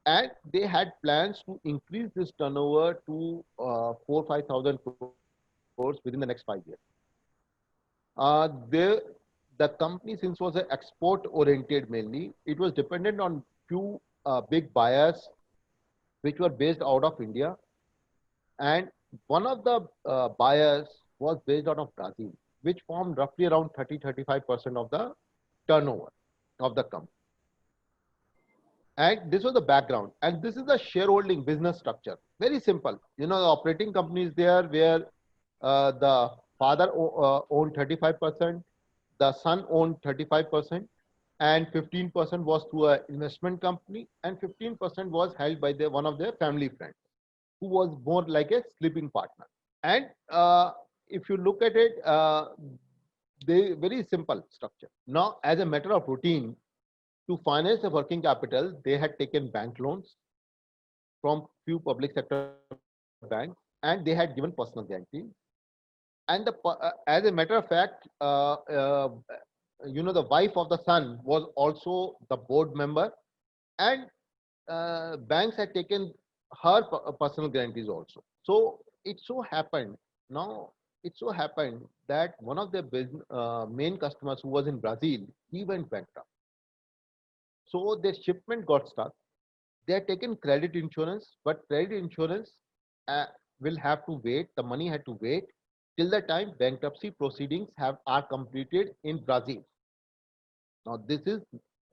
and they had plans to increase this turnover to 4,000-5,000 crores within the next 5 years. The company, since was an export oriented mainly, it was dependent on few big buyers which were based out of India, and one of the buyers was based out of Brazil, which formed roughly around 30-35% of the turnover of the company. And this was the background, and this is the shareholding business structure. Very simple. You know, the operating company is there where the father owned 35%, the son owned 35%, and 15% was through an investment company, and 15% was held by one of their family friends, who was more like a sleeping partner. And if you look at it, they very simple structure. Now, as a matter of routine, to finance the working capital, they had taken bank loans from few public sector banks, and they had given personal guarantee. And as a matter of fact, you know, the wife of the son was also the board member, and banks had taken her personal guarantees also. So it so happened now It so happened that one of their main customers who was in Brazil, he went bankrupt. So their shipment got stuck. They had taken credit insurance, but credit insurance uh, will have to wait. The money had to wait till the time bankruptcy proceedings are completed in Brazil. Now this is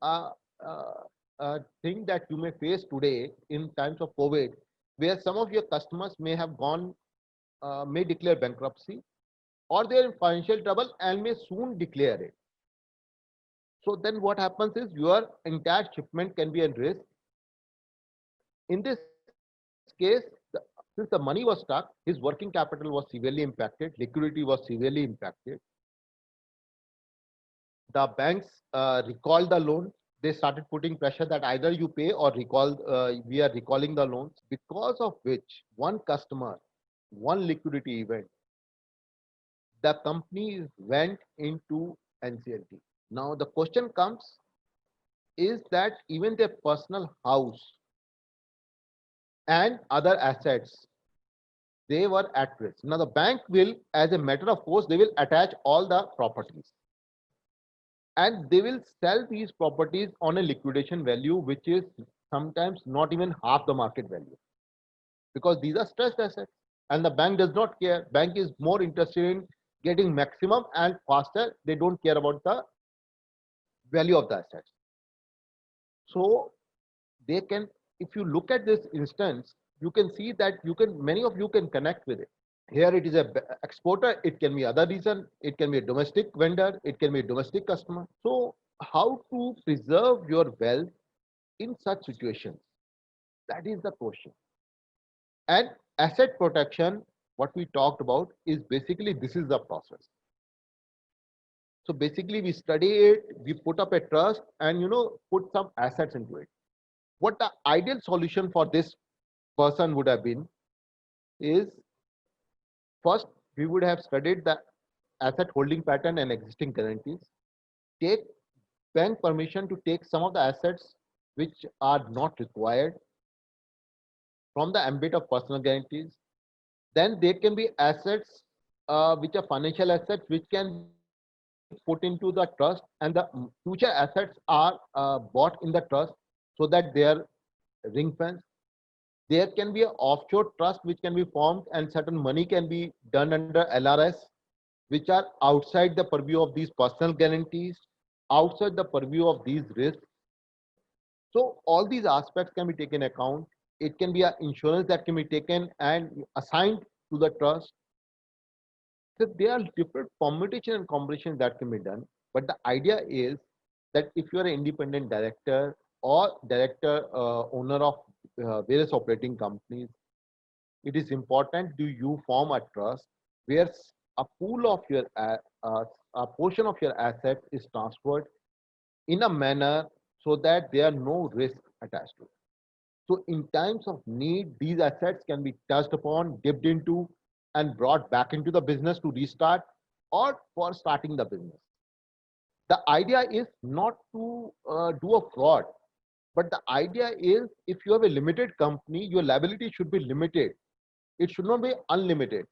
a, a, a thing that you may face today in times of COVID, where some of your customers may have gone, may declare bankruptcy, or they're in financial trouble and may soon declare it. So then what happens is your entire shipment can be at risk. In this case, since the money was stuck, his working capital was severely impacted, liquidity was severely impacted. The banks recalled the loan. They started putting pressure that either you pay or we are recalling the loans, because of which one customer, one liquidity event, the company went into NCLT. Now the question comes is that even their personal house and other assets, they were at risk. Now the bank will, as a matter of course, they will attach all the properties and they will sell these properties on a liquidation value, which is sometimes not even half the market value, because these are stressed assets and the bank does not care. Bank is more interested in getting maximum and faster. They don't care about the value of the assets. So they can, if you look at this instance, you can see that many of you can connect with it. Here it is a exporter, it can be other reason, it can be a domestic vendor, it can be a domestic customer. So how to preserve your wealth in such situations? That is the question. And asset protection, what we talked about, is basically this is the process. So basically we study it, we put up a trust and put some assets into it. What the ideal solution for this person would have been is, first we would have studied the asset holding pattern and existing guarantees, take bank permission to take some of the assets which are not required from the ambit of personal guarantees. Then there can be assets which are financial assets which can be put into the trust, and the future assets are bought in the trust so that they are ring fence. There can be an offshore trust which can be formed and certain money can be done under LRS, which are outside the purview of these personal guarantees, outside the purview of these risks. So all these aspects can be taken account. It can be an insurance that can be taken and assigned to the trust. So there are different permutation and combinations that can be done. But the idea is that if you are an independent director or director owner of various operating companies, it is important do you form a trust where a pool of your a portion of your assets is transferred in a manner so that there are no risk attached to it. So in times of need, these assets can be touched upon, dipped into, and brought back into the business to restart or for starting the business. The idea is not to do a fraud, but the idea is if you have a limited company, your liability should be limited. It should not be unlimited.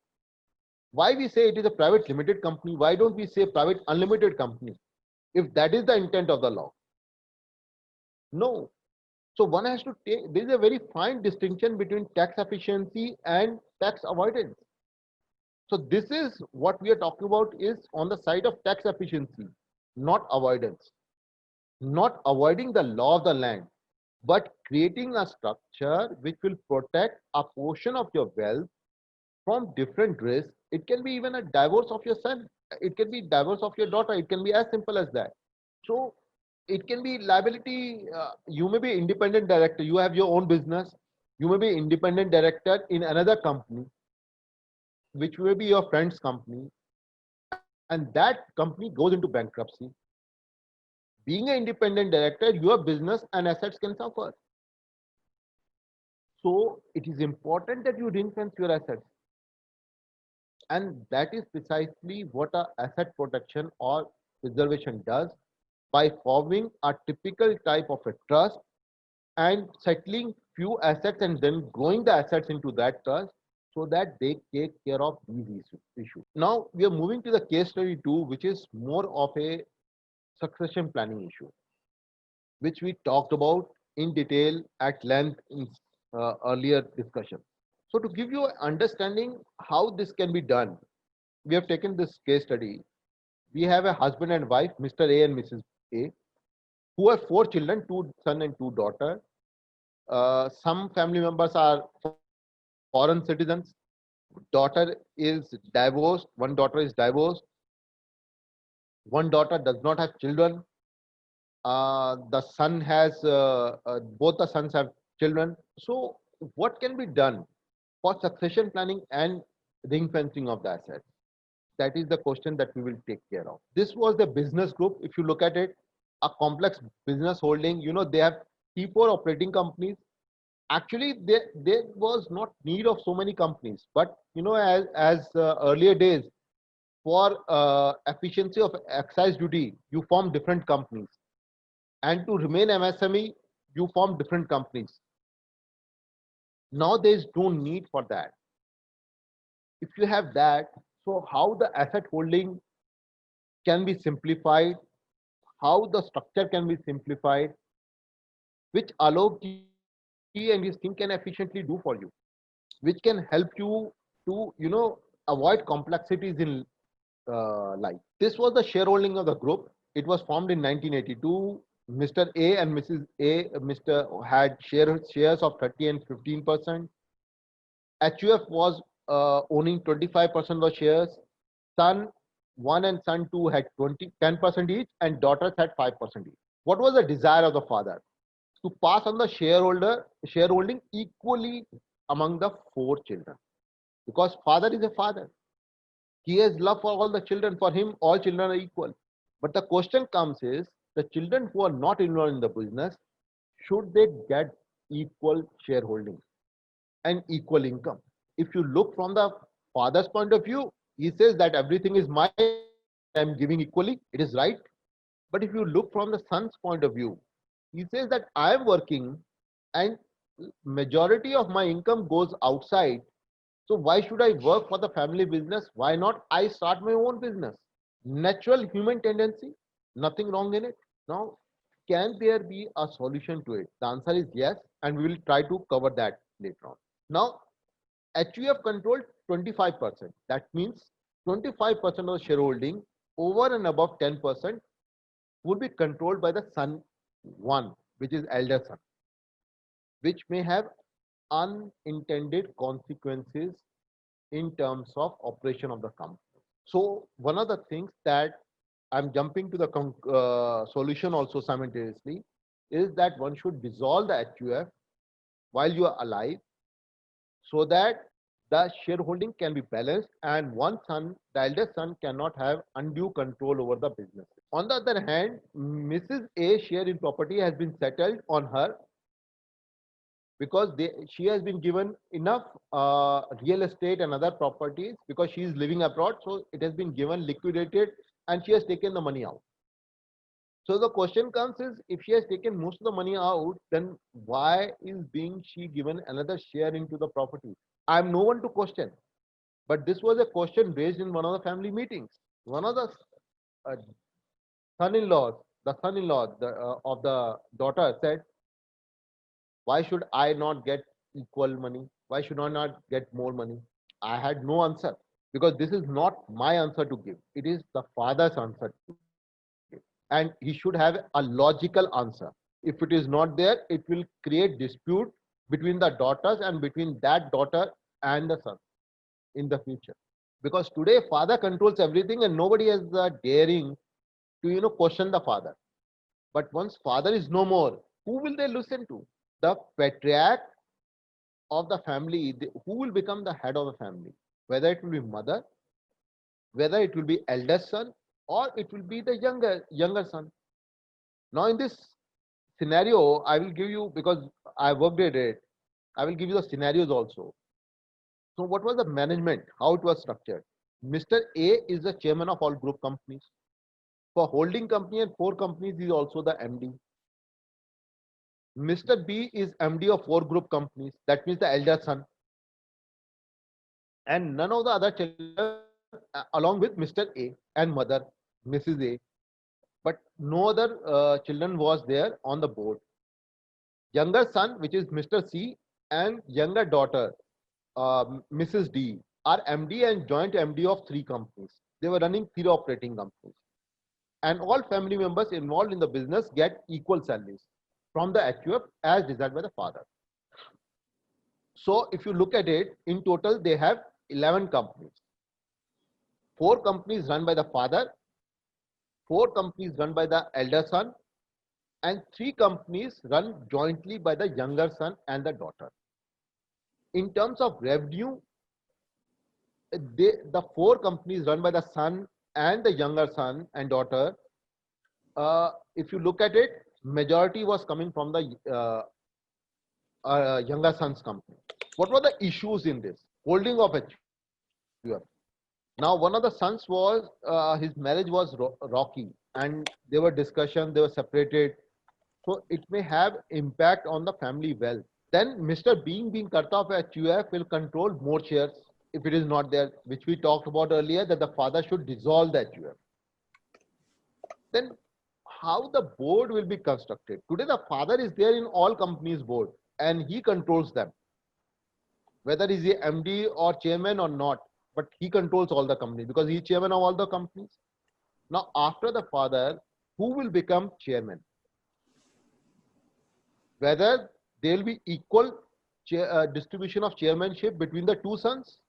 Why we say it is a private limited company? Why don't we say private unlimited company? If that is the intent of the law. No. So one has to take, there is a very fine distinction between tax efficiency and tax avoidance. So this is what we are talking about is on the side of tax efficiency, not avoidance. Not avoiding the law of the land, but creating a structure which will protect a portion of your wealth from different risks. It can be even a divorce of your son. It can be divorce of your daughter. It can be as simple as that. So it can be liability. You may be independent director. You have your own business. You may be independent director in another company, which may be your friend's company, and that company goes into bankruptcy. Being an independent director, your business and assets can suffer. So it is important that you ring fence your assets. And that is precisely what a asset protection or preservation does by forming a typical type of a trust and settling few assets and then growing the assets into that trust so that they take care of these issues. Now we are moving to the case study 2, which is more of a succession planning issue, which we talked about in detail at length in earlier discussion. So to give you an understanding how this can be done, we have taken this case study. We have a husband and wife, Mr. A and Mrs. A, who have 4 children, 2 sons and 2 daughters. Some family members are foreign citizens. Daughter is divorced. One daughter is divorced. One daughter does not have children. The son has both the sons have children. So what can be done for succession planning and ring fencing of the assets? That is the question that we will take care of. This was the business group. If you look at it, a complex business holding, they have T4 operating companies. Actually, there was not need of so many companies, but as earlier days, for efficiency of excise duty, you form different companies, and to remain MSME, you form different companies. Now there is no need for that. If you have that, so how the asset holding can be simplified, how the structure can be simplified, which Alok ji and his team can efficiently do for you, which can help you to avoid complexities in life. This was the shareholding of the group. It was formed in 1982. Mr. A and Mrs. A, Mr. had shares of 30 and 15%. HUF was owning 25% of shares. Son 1 and son 2 had 10% each, and daughters had 5% each. What was the desire of the father? To pass on the shareholding equally among the 4 children, because father is a father. He has love for all the children. For him, all children are equal. But the question comes is, the children who are not involved in the business, should they get equal shareholding and equal income? If you look from the father's point of view, he says that everything is mine, I'm giving equally. It is right. But if you look from the son's point of view, he says that I am working and majority of my income goes outside. So why should I work for the family business? Why not I start my own business? Natural human tendency, nothing wrong in it. Now, can there be a solution to it? The answer is yes, and we will try to cover that later on. Now, HUF controlled 25%. That means 25% of the shareholding over and above 10% would be controlled by the son 1, which is elder son, which may have unintended consequences in terms of operation of the company. So one of the things that I'm jumping to the solution also simultaneously is that one should dissolve the HUF while you are alive, so that the shareholding can be balanced and one son, the eldest son, cannot have undue control over the business. On the other hand, Mrs. A share in property has been settled on her because she has been given enough real estate and other properties because she is living abroad. So it has been given, liquidated, and she has taken the money out. So the question comes is, if she has taken most of the money out, then why is she given another share into the property? I am no one to question, but this was a question raised in one of the family meetings. One of the son-in-laws, of the daughter said, why should I not get equal money? Why should I not get more money? I had no answer, because this is not my answer to give. It is the father's answer to give. And he should have a logical answer. If it is not there, it will create dispute between the daughters and between that daughter and the son in the future. Because today father controls everything and nobody has the daring to question the father. But once father is no more, who will they listen to? The patriarch of the family, who will become the head of the family? Whether it will be mother, whether it will be eldest son, or it will be the younger son. Now in this scenario, I will give you, because I worked at it, I will give you the scenarios also. So what was the management, how it was structured? Mr. A is the chairman of all group companies. For holding company and 4 companies, he is also the MD. Mr. B is MD of 4 group companies. That means the elder son. and none of the other children, along with Mr. A and mother, Mrs. A, but no other children was there on the board. Younger son, which is Mr. C, and younger daughter, Mrs. D, are MD and joint MD of 3 companies. They were running 3 operating companies. And all family members involved in the business get equal salaries from the HUF as desired by the father. So if you look at it, in total, they have 11 companies. 4 companies run by the father, 4 companies run by the elder son, and 3 companies run jointly by the younger son and the daughter. In terms of revenue, the 4 companies run by the son and the younger son and daughter, if you look at it, majority was coming from the younger son's company. What were the issues in this? Holding of HUF. Now, one of the sons was, his marriage was rocky, and there were discussions, they were separated. So it may have impact on the family wealth. Then Mr. being Karta of HUF will control more shares if it is not there, which we talked about earlier, that the father should dissolve the HUF. Then how the board will be constructed? Today the father is there in all companies' board and he controls them. Whether he's the MD or chairman or not, but he controls all the companies because he's chairman of all the companies. Now after the father, who will become chairman? Whether there will be equal distribution of chairmanship between the 2 sons,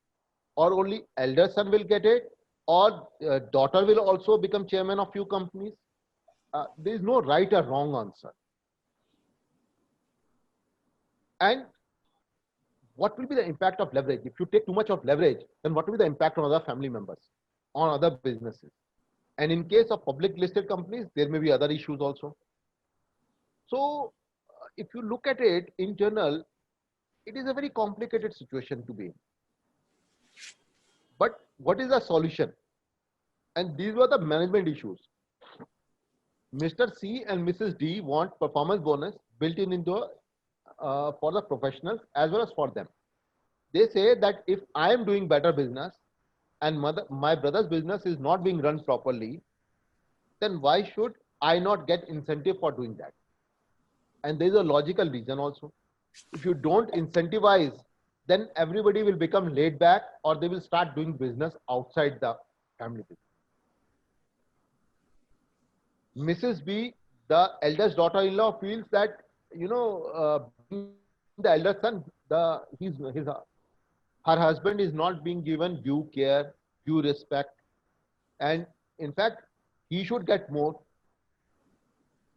or only elder son will get it, or daughter will also become chairman of few companies. There is no right or wrong answer. And what will be the impact of leverage? If you take too much of leverage, then what will be the impact on other family members, on other businesses? And in case of public listed companies, there may be other issues also. So if you look at it in general, it is a very complicated situation to be in. But what is the solution? And these were the management issues. Mr. C and Mrs. D want performance bonus built in into for the professionals as well as for them. They say that if I am doing better business and my brother's business is not being run properly, then why should I not get incentive for doing that? And there is a logical reason also. If you don't incentivize, then everybody will become laid back or they will start doing business outside the family business. Mrs. B, the eldest daughter-in-law, feels that, the elder son, her husband is not being given due care, due respect, and in fact, he should get more.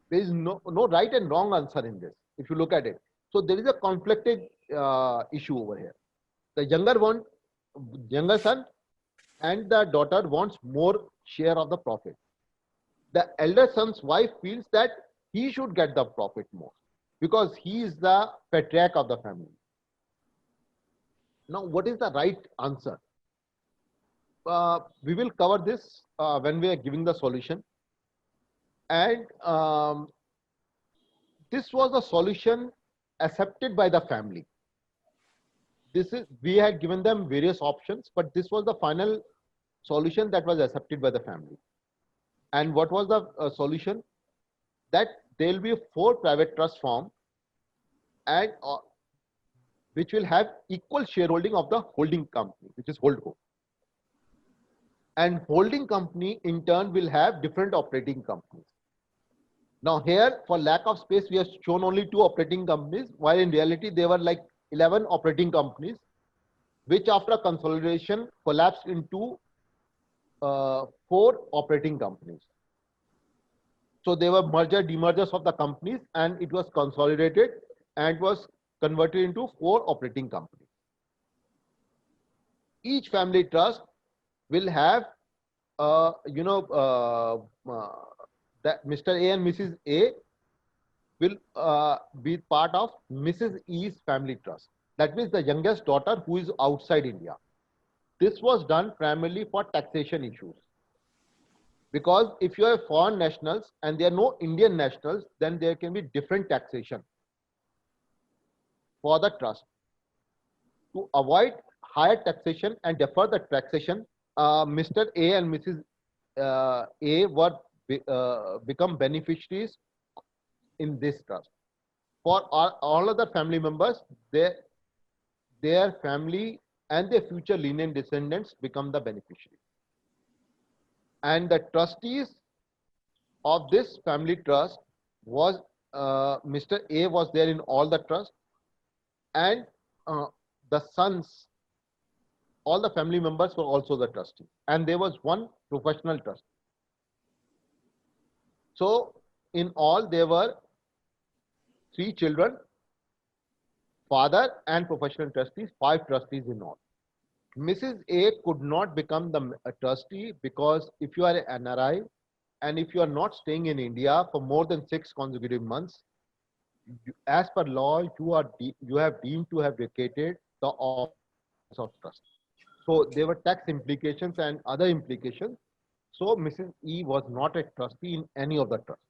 There is no right and wrong answer in this, if you look at it. So there is a conflicted issue over here. The younger son and the daughter wants more share of the profit. The elder son's wife feels that he should get the profit more because he is the patriarch of the family. Now, what is the right answer? We will cover this when we are giving the solution. And this was a solution accepted by the family. We had given them various options, but this was the final solution that was accepted by the family. And what was the solution? That there will be 4 private trust formed and which will have equal shareholding of the holding company, which is Holdco. And holding company in turn will have different operating companies. Now here, for lack of space, we have shown only 2 operating companies, while in reality there were like 11 operating companies, which after consolidation collapsed into 4 operating companies. So they were demergers of the companies and it was consolidated and was converted into 4 operating companies. Each family trust will have, that Mr. A and Mrs. A will be part of Mrs. E's family trust. That means the youngest daughter who is outside India. This was done primarily for taxation issues. Because if you have foreign nationals and there are no Indian nationals, then there can be different taxation for the trust. To avoid higher taxation and defer the taxation, Mr. A and Mrs. A were become beneficiaries in this trust. For all other family members, their family and their future lineal descendants become the beneficiary. And the trustees of this family trust was Mr. A was there in all the trust, and the sons, all the family members were also the trustee, and there was one professional trustee. So in all there were 3 children, father and professional trustees, 5 trustees in all. Mrs. A could not become the trustee because if you are an NRI and if you are not staying in India for more than 6 consecutive months, as per law, you have deemed to have vacated the office of trust. So there were tax implications and other implications. So Mrs. E was not a trustee in any of the trusts.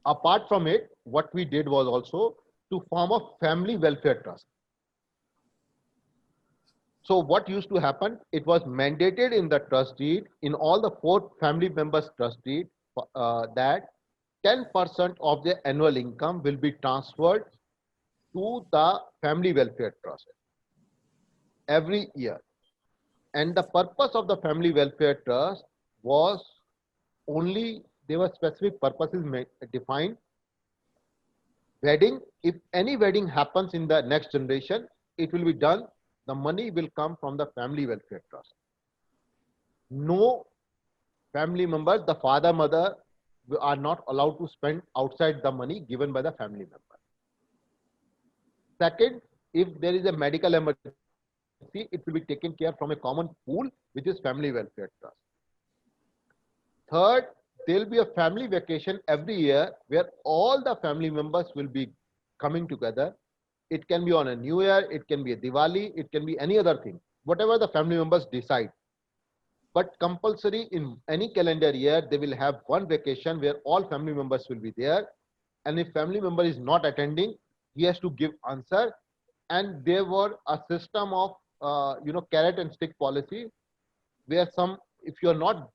Apart from it, what we did was also to form a family welfare trust. So what used to happen, it was mandated in the trust deed, in all the 4 family members trust deed, that 10% of their annual income will be transferred to the family welfare trust every year. And the purpose of the family welfare trust was only, there were specific purposes defined. Wedding, if any wedding happens in the next generation, it will be done. The money will come from the family welfare trust. No family members, the father, mother, are not allowed to spend outside the money given by the family member. Second, if there is a medical emergency, it will be taken care from a common pool, which is family welfare trust. Third, there will be a family vacation every year where all the family members will be coming together. It can be on a New Year, it can be a Diwali, it can be any other thing, whatever the family members decide. But compulsory in any calendar year, they will have one vacation where all family members will be there. And if family member is not attending, he has to give answer. And there were a system of, carrot and stick policy, where if you are not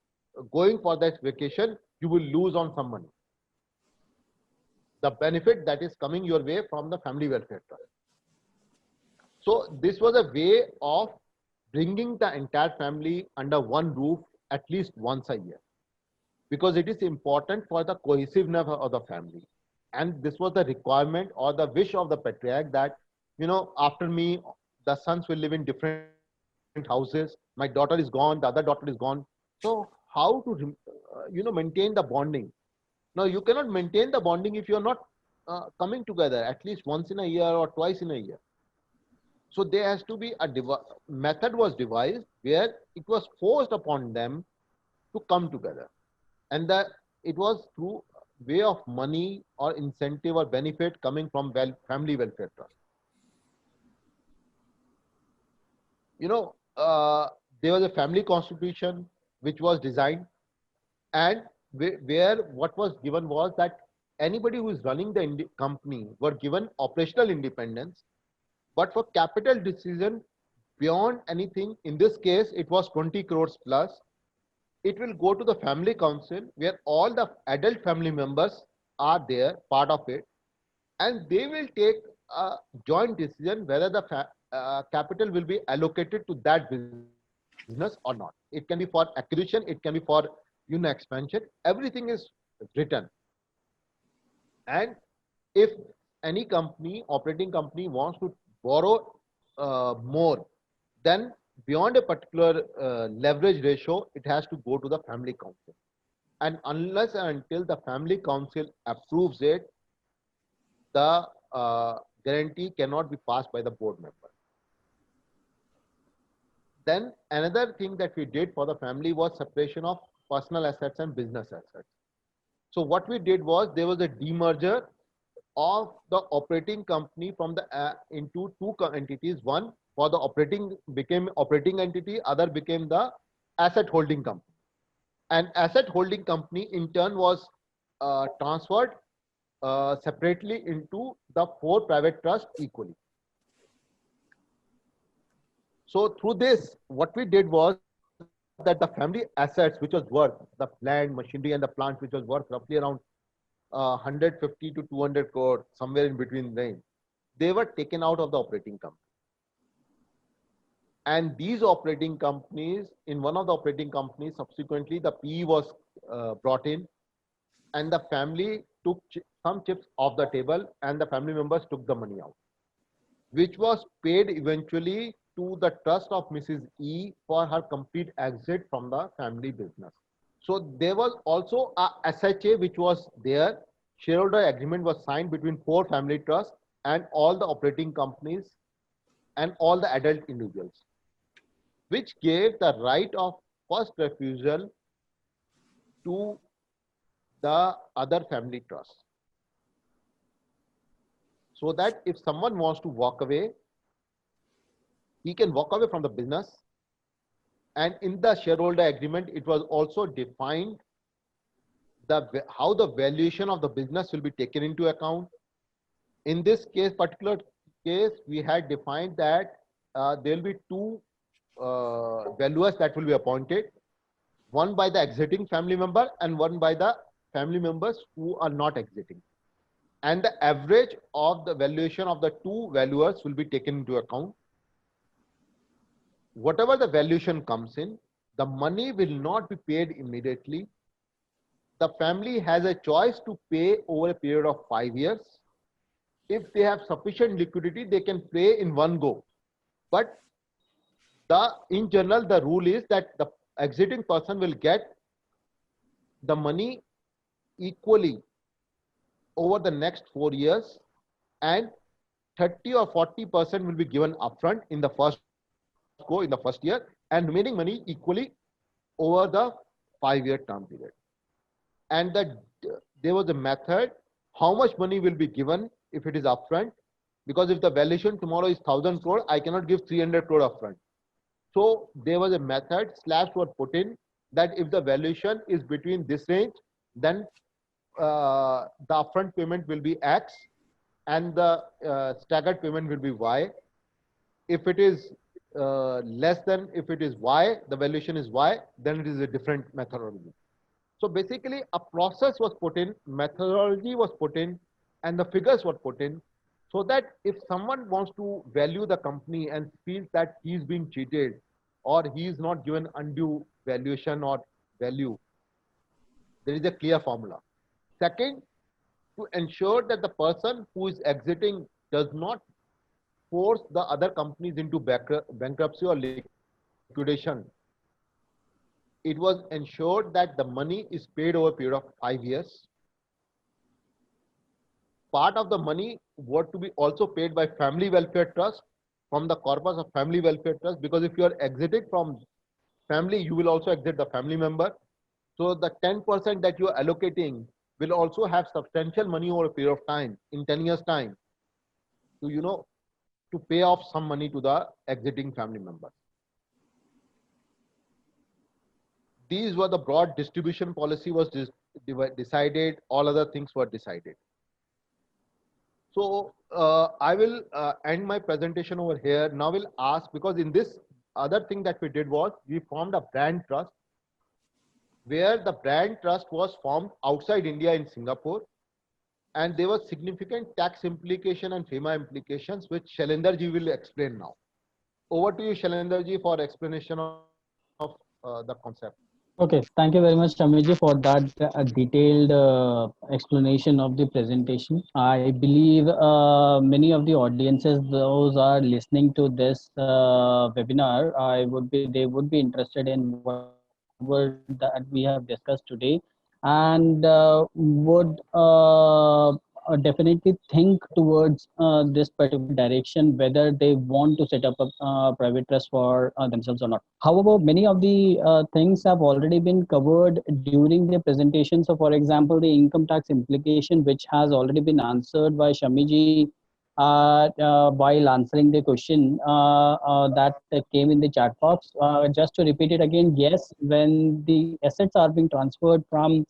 going for that vacation, you will lose on some money. The benefit that is coming your way from the family welfare trust. So this was a way of bringing the entire family under one roof at least once a year, because it is important for the cohesiveness of the family. And this was the requirement or the wish of the patriarch that, after me, the sons will live in different houses. My daughter is gone, the other daughter is gone. So how to, maintain the bonding? Now you cannot maintain the bonding if you are not coming together at least once in a year or twice in a year. So there has to be a method was devised where it was forced upon them to come together, and that it was through way of money or incentive or benefit coming from family welfare trust. There was a family constitution which was designed, and where what was given was that anybody who is running the company were given operational independence, but for capital decision beyond anything, in this case it was 20 crores plus, it will go to the family council where all the adult family members are there, part of it, and they will take a joint decision whether the capital will be allocated to that business or not. It can be for acquisition, it can be for expansion. Everything is written. And if any company, operating company, wants to borrow more, then beyond a particular leverage ratio, it has to go to the family council. And unless and until the family council approves it, the guarantee cannot be passed by the board member. Then another thing that we did for the family was separation of personal assets and business assets. So what we did was there was a demerger of the operating company from the into 2 entities. One for the operating became operating entity, other became the asset holding company. And asset holding company in turn was transferred separately into the 4 private trusts equally. So through this, what we did was that the family assets, which was worth the land, machinery, and the plant, which was worth roughly around 150 to 200 crore, somewhere in between range, they were taken out of the operating company. And these operating companies, in one of the operating companies, subsequently the PE was brought in, and the family took some chips off the table, and the family members took the money out, which was paid eventually to the trust of Mrs. E for her complete exit from the family business. So there was also a SHA which was there. Shareholder agreement was signed between 4 family trusts and all the operating companies and all the adult individuals, which gave the right of first refusal to the other family trusts. So that if someone wants to walk away, he can walk away from the business. And in the shareholder agreement, it was also defined how the valuation of the business will be taken into account. In this case, particular case, we had defined that there will be 2 valuers that will be appointed, one by the exiting family member and one by the family members who are not exiting. And the average of the valuation of the 2 valuers will be taken into account. Whatever the valuation comes in, the money will not be paid immediately. The family has a choice to pay over a period of 5 years. If they have sufficient liquidity, they can pay in one go. But in general, the rule is that the exiting person will get the money equally over the next 4 years, and 30 or 40% will be given upfront in the first year, and remaining money equally over the 5-year term period. And there was a method how much money will be given if it is upfront, because if the valuation tomorrow is 1,000 crore, I cannot give 300 crore upfront. So there was a method, slabs were put in, that if the valuation is between this range, then the upfront payment will be X and the staggered payment will be Y. If it is less than, if it is Y, the valuation is Y, then it is a different methodology. So basically a process was put in, methodology was put in, and the figures were put in, so that if someone wants to value the company and feels that he is being cheated or he is not given undue valuation or value, there is a clear formula. Second, to ensure that the person who is exiting does not force the other companies into bankruptcy or liquidation, it was ensured that the money is paid over a period of 5 years. Part of the money were to be also paid by family welfare trust from the corpus of family welfare trust, because if you are exiting from family, you will also exit the family member. So the 10% that you are allocating will also have substantial money over a period of time, in 10 years time, to pay off some money to the exiting family member. These were the broad distribution policy was decided, all other things were decided. So I will end my presentation over here. Now we'll ask, because in this other thing that we did was we formed a brand trust, where the brand trust was formed outside India in Singapore, and there was significant tax implication and FEMA implications, which Shailendra ji will explain now. Over to you, Shailendra ji, for explanation of the concept. Okay, thank you very much, Shamiji, for that detailed explanation of the presentation. I believe many of the audiences, those are listening to this webinar, they would be interested in whatever that we have discussed today, and would definitely think towards this particular direction, whether they want to set up a private trust for themselves or not. However, many of the things have already been covered during the presentation. So, for example, the income tax implication, which has already been answered by Shamiji while answering the question that came in the chat box. Just to repeat it again, yes, when the assets are being transferred from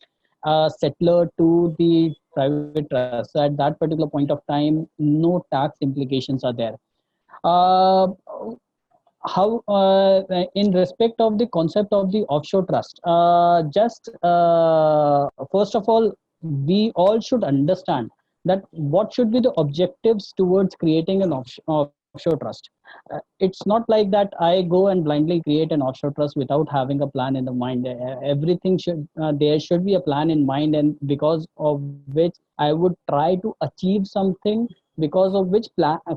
settler to the private trust, so at that particular point of time, no tax implications are there. how in respect of the concept of the offshore trust, just first of all, we all should understand that what should be the objectives towards creating an offshore trust. It's not like that I go and blindly create an offshore trust without having a plan in the mind. Everything should, there should be a plan in mind, and because of which I would try to achieve something, because of which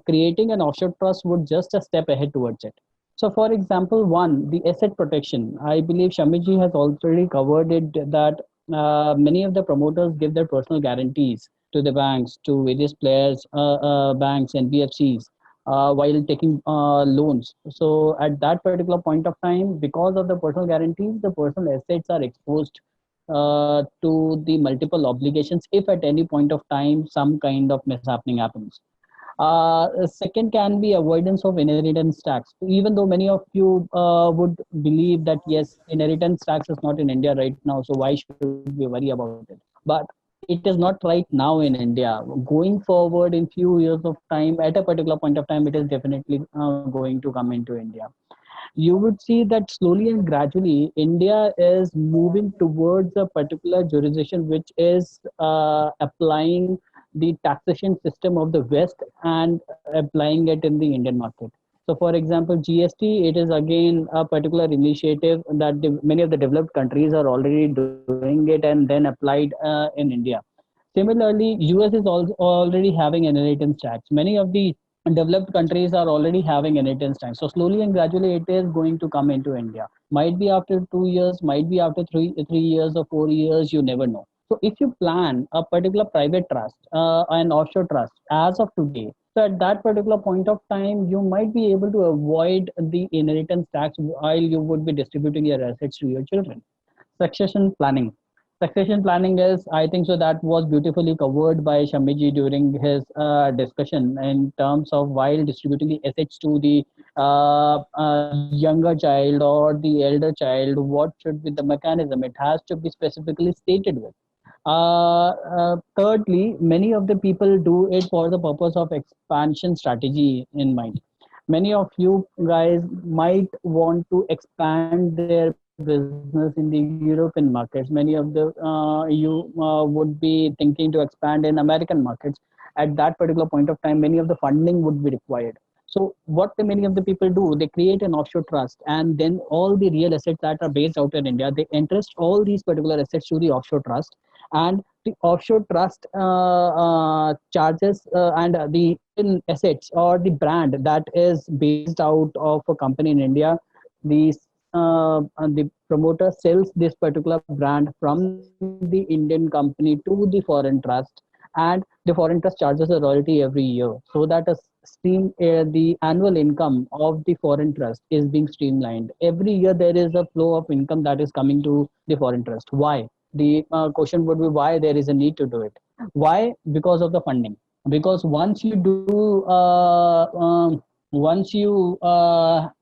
creating an offshore trust would just a step ahead towards it. So, for example, one, the asset protection. I believe Shamiji has already covered it, that many of the promoters give their personal guarantees to the banks, to various players, banks, NBFCs, while taking loans. So, at that particular point of time, because of the personal guarantees, the personal assets are exposed to the multiple obligations if at any point of time some kind of mishappening happens. Second can be avoidance of inheritance tax. Even though many of you would believe that yes, inheritance tax is not in India right now, so why should we worry about it? But it is not right now in India. Going forward in few years of time, at a particular point of time, it is definitely going to come into India. You would see that slowly and gradually India is moving towards a particular jurisdiction which is applying the taxation system of the West and applying it in the Indian market. So, for example, GST, it is again a particular initiative that many of the developed countries are already doing it and then applied in India. Similarly, US is also already having inheritance tax. Many of the developed countries are already having inheritance tax. So slowly and gradually, it is going to come into India. Might be after 2 years, might be after three years or 4 years. You never know. So if you plan a particular private trust, an offshore trust, as of today, so at that particular point of time, you might be able to avoid the inheritance tax while you would be distributing your assets to your children. Succession planning. Succession planning is, I think so, that was beautifully covered by Shamiji during his discussion in terms of while distributing the assets to the younger child or the elder child, what should be the mechanism. It has to be specifically stated with. Thirdly, many of the people do it for the purpose of expansion strategy in mind. Many of you guys might want to expand their business in the European markets. Many of the you would be thinking to expand in American markets. At that particular point of time, many of the funding would be required. So what the many of the people do, they create an offshore trust, and then all the real assets that are based out in India, they entrust all these particular assets to the offshore trust, and the offshore trust charges and the Indian assets or the brand that is based out of a company in India, the promoter sells this particular brand from the Indian company to the foreign trust, and the foreign trust charges a royalty every year, so that the annual income of the foreign trust is being streamlined. Every year there is a flow of income that is coming to the foreign trust. Why? The question would be why there is a need to do it. Why? Because of the funding. Because once you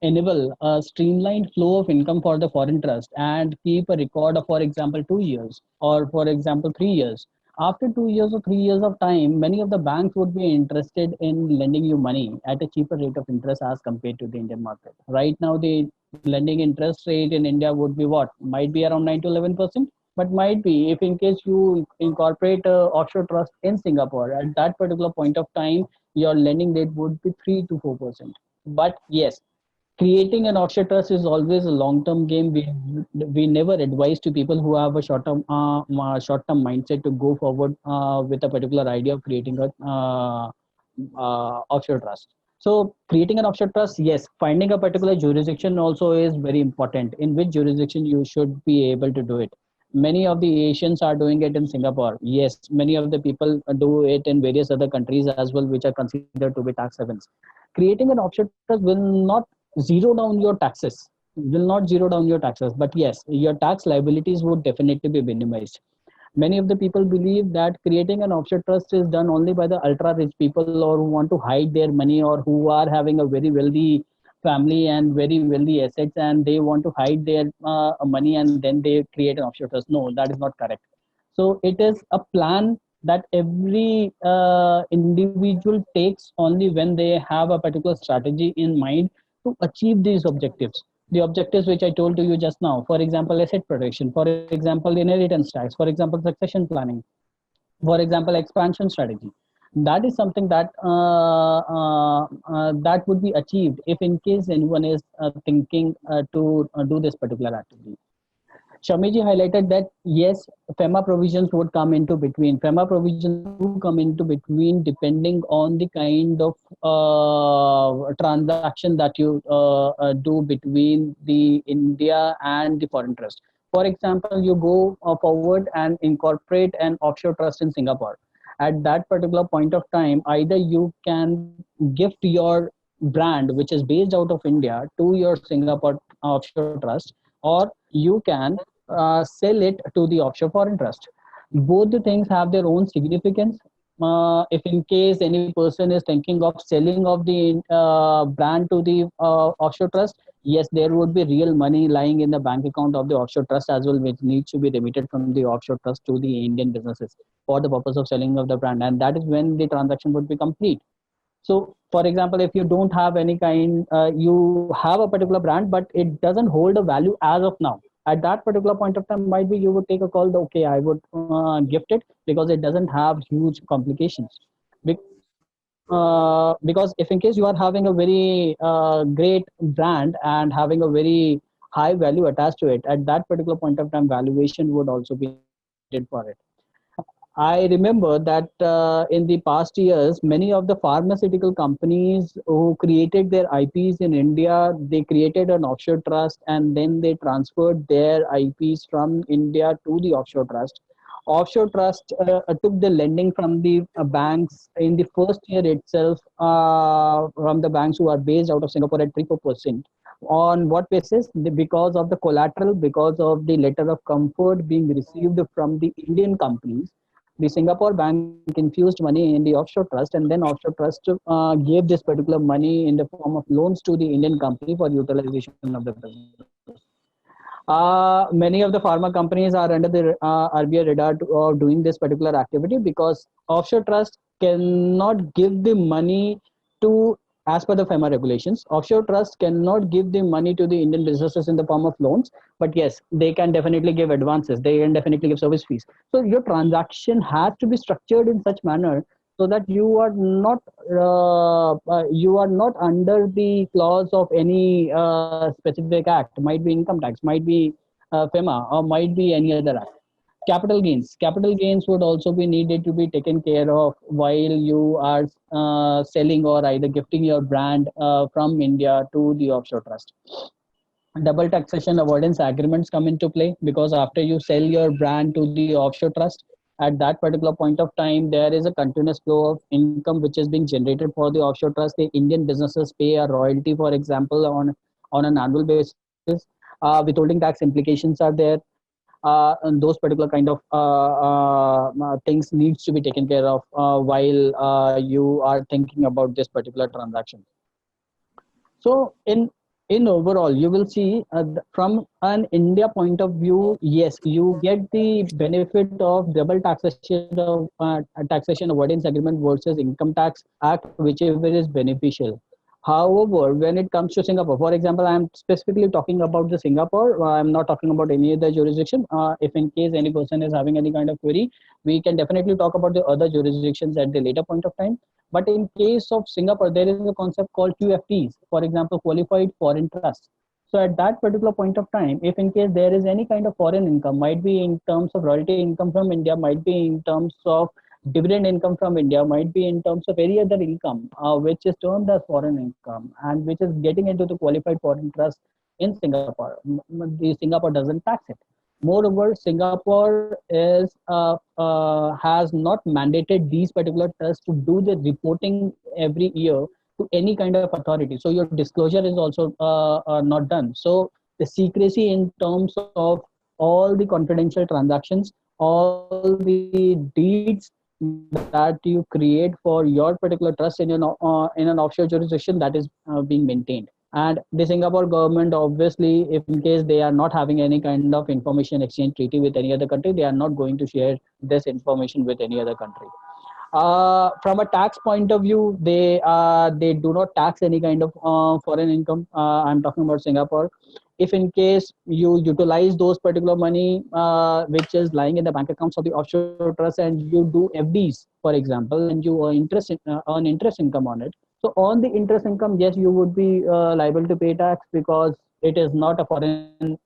enable a streamlined flow of income for the foreign trust and keep a record of, for example, 2 years or for example 3 years, after 2 years or 3 years of time, many of the banks would be interested in lending you money at a cheaper rate of interest as compared to the Indian market. Right now, the lending interest rate in India would be what? Might be around 9 to 11%, but might be if in case you incorporate a offshore trust in Singapore, at that particular point of time, your lending rate would be 3 to 4%. But yes, creating an offshore trust is always a long term game. We never advise to people who have a short term mindset to go forward with a particular idea of creating a offshore trust. So creating an offshore trust, yes, finding a particular jurisdiction also is very important. In which jurisdiction you should be able to do it. Many of the Asians are doing it in Singapore. Yes, many of the people do it in various other countries as well, which are considered to be tax havens. Creating an offshore trust will not zero down your taxes, but yes, your tax liabilities would definitely be minimized. Many of the people believe that creating an offshore trust is done only by the ultra rich people or who want to hide their money or who are having a very wealthy family and very wealthy assets and they want to hide their money and then they create an offshore trust. No, that is not correct. So it is a plan that every individual takes only when they have a particular strategy in mind, to achieve these objectives. The objectives which I told to you just now, for example, asset protection, for example, inheritance tax, for example, succession planning, for example, expansion strategy. That is something that that would be achieved if in case anyone is thinking to do this particular activity. Shamiji highlighted that yes, FEMA provisions would come into between. FEMA provisions do come into between depending on the kind of transaction that you do between the India and the foreign trust. For example, you go forward and incorporate an offshore trust in Singapore. At that particular point of time, either you can gift your brand, which is based out of India, to your Singapore offshore trust, or you can sell it to the offshore foreign trust. Both the things have their own significance. If in case any person is thinking of selling of the brand to the offshore trust, yes, there would be real money lying in the bank account of the offshore trust as well, which needs to be remitted from the offshore trust to the Indian businesses for the purpose of selling of the brand, and that is when the transaction would be complete. So, for example, if you don't have any kind, you have a particular brand, but it doesn't hold a value as of now. At that particular point of time, might be you would take a call, okay, I would gift it because it doesn't have huge complications. Because if in case you are having a very great brand and having a very high value attached to it, at that particular point of time, valuation would also be needed for it. I remember that in the past years, many of the pharmaceutical companies who created their IPs in India, they created an offshore trust and then they transferred their IPs from India to the offshore trust. Offshore trust took the lending from the banks in the first year itself, from the banks who are based out of Singapore at 3-4%. On what basis? Because of the collateral, because of the letter of comfort being received from the Indian companies, the Singapore bank infused money in the offshore trust, and then offshore trust gave this particular money in the form of loans to the Indian company for utilization of the business. Many of the pharma companies are under the RBI radar of doing this particular activity because offshore trust cannot give the money to, as per the FEMA regulations, offshore trust cannot give the money to the Indian businesses in the form of loans, but yes, they can definitely give advances, they can definitely give service fees. So your transaction has to be structured in such manner so that you are not under the clause of any specific act. Might be income tax, might be FEMA, or might be any other act. Capital gains would also be needed to be taken care of while you are selling or either gifting your brand from India to the offshore trust. Double taxation avoidance agreements come into play because after you sell your brand to the offshore trust, at that particular point of time, there is a continuous flow of income which is being generated for the offshore trust. The Indian businesses pay a royalty, for example, on an annual basis. Withholding tax implications are there, and those particular kind of things needs to be taken care of while you are thinking about this particular transaction. So in overall, you will see from an India point of view, yes, you get the benefit of double taxation avoidance agreement versus income tax act, whichever is beneficial. However, when it comes to Singapore, for example, I am specifically talking about the Singapore. I'm not talking about any other jurisdiction. If in case any person is having any kind of query, we can definitely talk about the other jurisdictions at the later point of time. But in case of Singapore, there is a concept called QFTs, for example, qualified foreign trust. So at that particular point of time, if in case there is any kind of foreign income, might be in terms of royalty income from India, might be in terms of dividend income from India, might be in terms of any other income, which is termed as foreign income and which is getting into the qualified foreign trust in Singapore. The Singapore doesn't tax it. Moreover, Singapore has not mandated these particular trusts to do the reporting every year to any kind of authority. So your disclosure is also not done. So the secrecy in terms of all the confidential transactions, all the deeds that you create for your particular trust in an offshore jurisdiction, that is being maintained. And the Singapore government, obviously, if in case they are not having any kind of information exchange treaty with any other country, they are not going to share this information with any other country. From a tax point of view, they do not tax any kind of foreign income. I'm talking about Singapore. If in case you utilize those particular money which is lying in the bank accounts of the offshore trust and you do FDs, for example, and you earn interest income on it. So on the interest income, yes, you would be liable to pay tax because it is not a foreign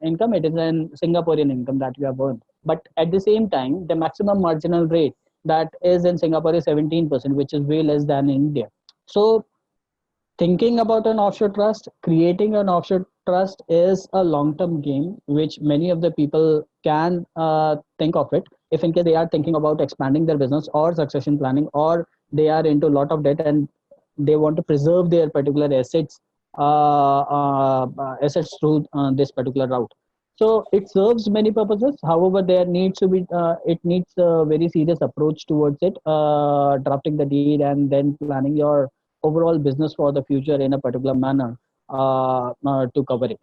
income; it is an Singaporean income that you have earned. But at the same time, the maximum marginal rate that is in Singapore is 17%, which is way less than in India. So thinking about an offshore trust, creating an offshore trust is a long-term game, which many of the people can think of it. If in case they are thinking about expanding their business or succession planning, or they are into a lot of debt and they want to preserve their particular assets through this particular route. So it serves many purposes. However, there needs to be it needs a very serious approach towards it, drafting the deed and then planning your overall business for the future in a particular manner to cover it.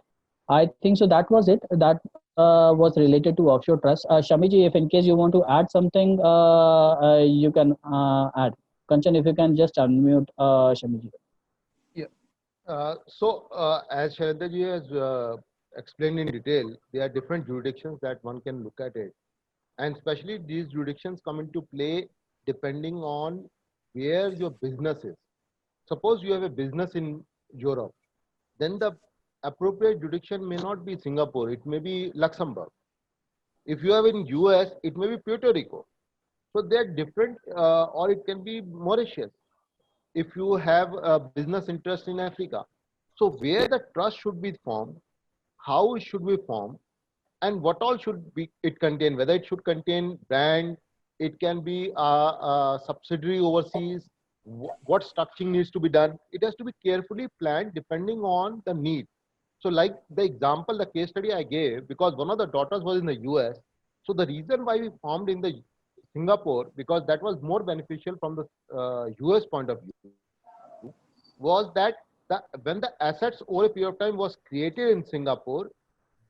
I think so. That was it. That was related to offshore trust. Shamiji, if in case you want to add something, you can add. Kanchan, if you can just unmute Shamiji. Yeah. As Shailendra ji has explained in detail, there are different jurisdictions that one can look at it. And especially these jurisdictions come into play depending on where your business is. Suppose you have a business in Europe, then the appropriate jurisdiction may not be Singapore, it may be Luxembourg. If you have in US, it may be Puerto Rico. So they are different, or it can be Mauritius. If you have a business interest in Africa. So where the trust should be formed, how it should be formed, and what all should be it contain, whether it should contain brand, it can be a subsidiary overseas, what structuring needs to be done. It has to be carefully planned depending on the need. So like the example, the case study I gave, because one of the daughters was in the US. So the reason why we formed in the Singapore, because that was more beneficial from the US point of view, was that when the assets over a period of time was created in Singapore,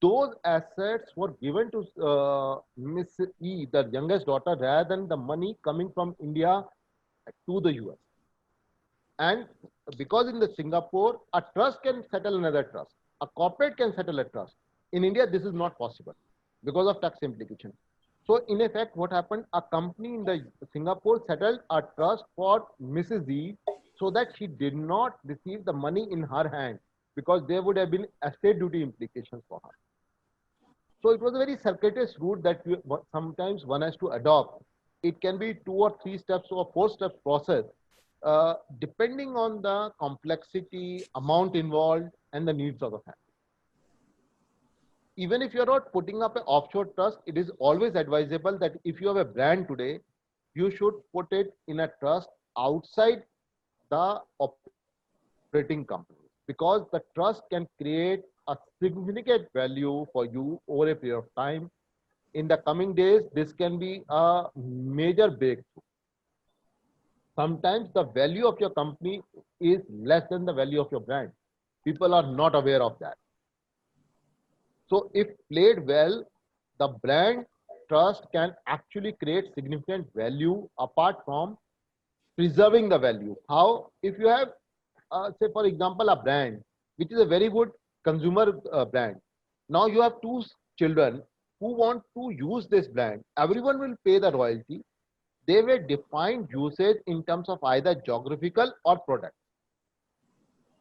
those assets were given to Miss E, the youngest daughter, rather than the money coming from India to the US. And because in the Singapore, a trust can settle another trust, a corporate can settle a trust. In India, this is not possible because of tax implication. So in effect, what happened? A company in the Singapore settled a trust for Mrs. E so that she did not receive the money in her hand because there would have been estate duty implications for her. So it was a very circuitous route that sometimes one has to adopt. It can be 2 or 3 steps or 4 steps process, depending on the complexity, amount involved, and the needs of the family. Even if you're not putting up an offshore trust, it is always advisable that if you have a brand today, you should put it in a trust outside the operating company, because the trust can create a significant value for you over a period of time. In the coming days, this can be a major breakthrough. Sometimes the value of your company is less than the value of your brand. People are not aware of that. So if played well, the brand trust can actually create significant value apart from preserving the value. How? If you have, say for example, a brand, which is a very good consumer brand. Now you have 2 children who want to use this brand. Everyone will pay the royalty. They will define usage in terms of either geographical or product,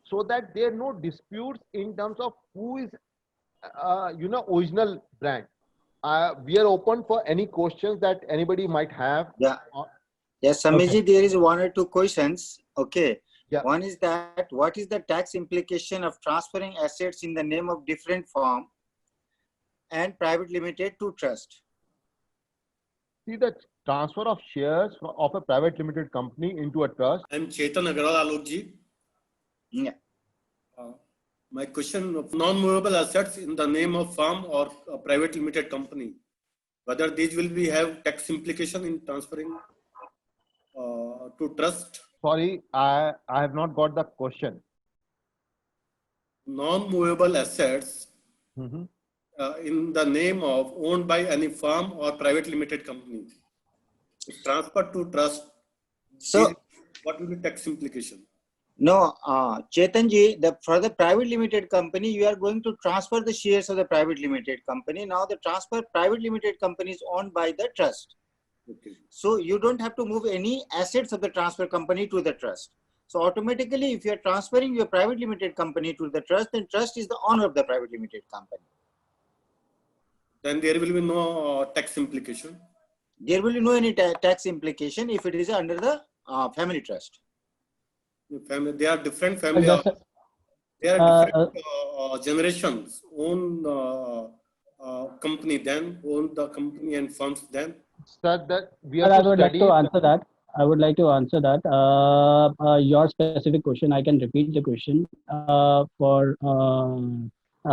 so that there are no disputes in terms of who is original brand. We are open for any questions that anybody might have. Yeah. Yes, Samiji, Okay. there is 1 or 2 questions. Okay. Yeah. One is that what is the tax implication of transferring assets in the name of different firm and private limited to trust? See, the transfer of shares of a private limited company into a trust. I'm Chetan Agarwal, Alok ji. Yeah. My question of non-movable assets in the name of firm or a private limited company, whether these will be have tax implication in transferring to trust? Sorry, I have not got the question. Non-movable assets in the name of owned by any firm or private limited company. If transfer to trust, So what will be tax implication? no, Chetanji, for the private limited company, you are going to transfer the shares of the private limited company. Now the private limited company is owned by the trust. Okay. So you don't have to move any assets of the transfer company to the trust. So automatically, if you are transferring your private limited company to the trust, then trust is the owner of the private limited company. Then there will be no tax implication. There will be no any tax implication if it is under the family trust. Family, they are different family. Just, They are different generations own company, then own the company and funds, then. Sir, that we Sir, have I to would like study to it. answer that. I would like to answer that. Your specific question, I can repeat the question for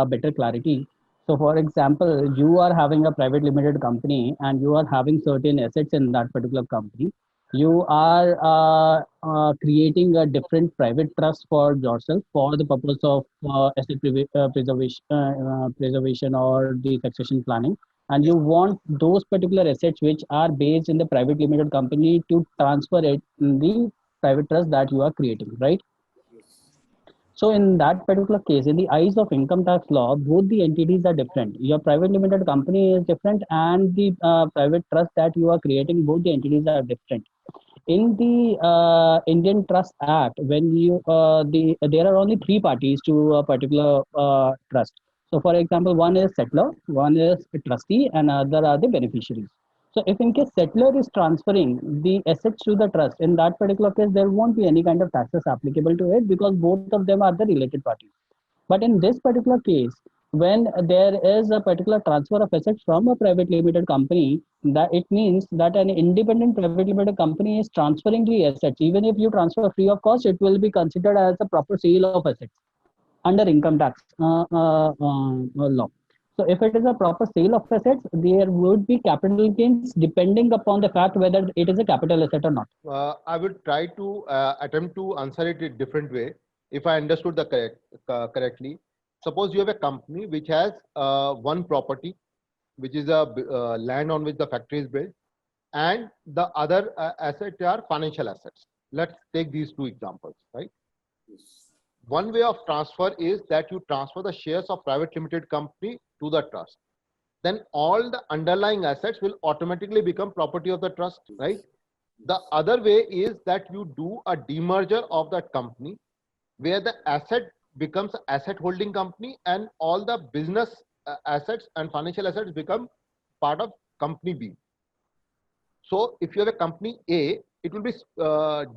better clarity. So, for example, you are having a private limited company and you are having certain assets in that particular company. You are creating a different private trust for yourself for the purpose of preservation or the succession planning, and you want those particular assets which are based in the private limited company to transfer it in the private trust that you are creating, right? So in that particular case, in the eyes of income tax law, both the entities are different. Your private limited company is different, and the private trust that you are creating, both the entities are different. In the Indian Trust Act, when there are only three parties to a particular trust. So, for example, one is settler, one is a trustee, and other are the beneficiaries. So, if in case settler is transferring the assets to the trust, in that particular case, there won't be any kind of taxes applicable to it because both of them are the related parties. But in this particular case, when there is a particular transfer of assets from a private limited company, that it means that an independent private limited company is transferring the assets. Even if you transfer free of cost, it will be considered as a proper sale of assets under income tax law. So if it is a proper sale of assets, there would be capital gains depending upon the fact whether it is a capital asset or not. I will try to attempt to answer it in a different way. If I understood the correctly, suppose you have a company which has one property, which is a land on which the factory is built, and the other assets are financial assets. Let's take these two examples, right? One way of transfer is that you transfer the shares of private limited company to the trust. Then all the underlying assets will automatically become property of the trust, right? The other way is that you do a demerger of that company where the asset becomes an asset holding company and all the business assets and financial assets become part of company B. So if you have a company A, it will be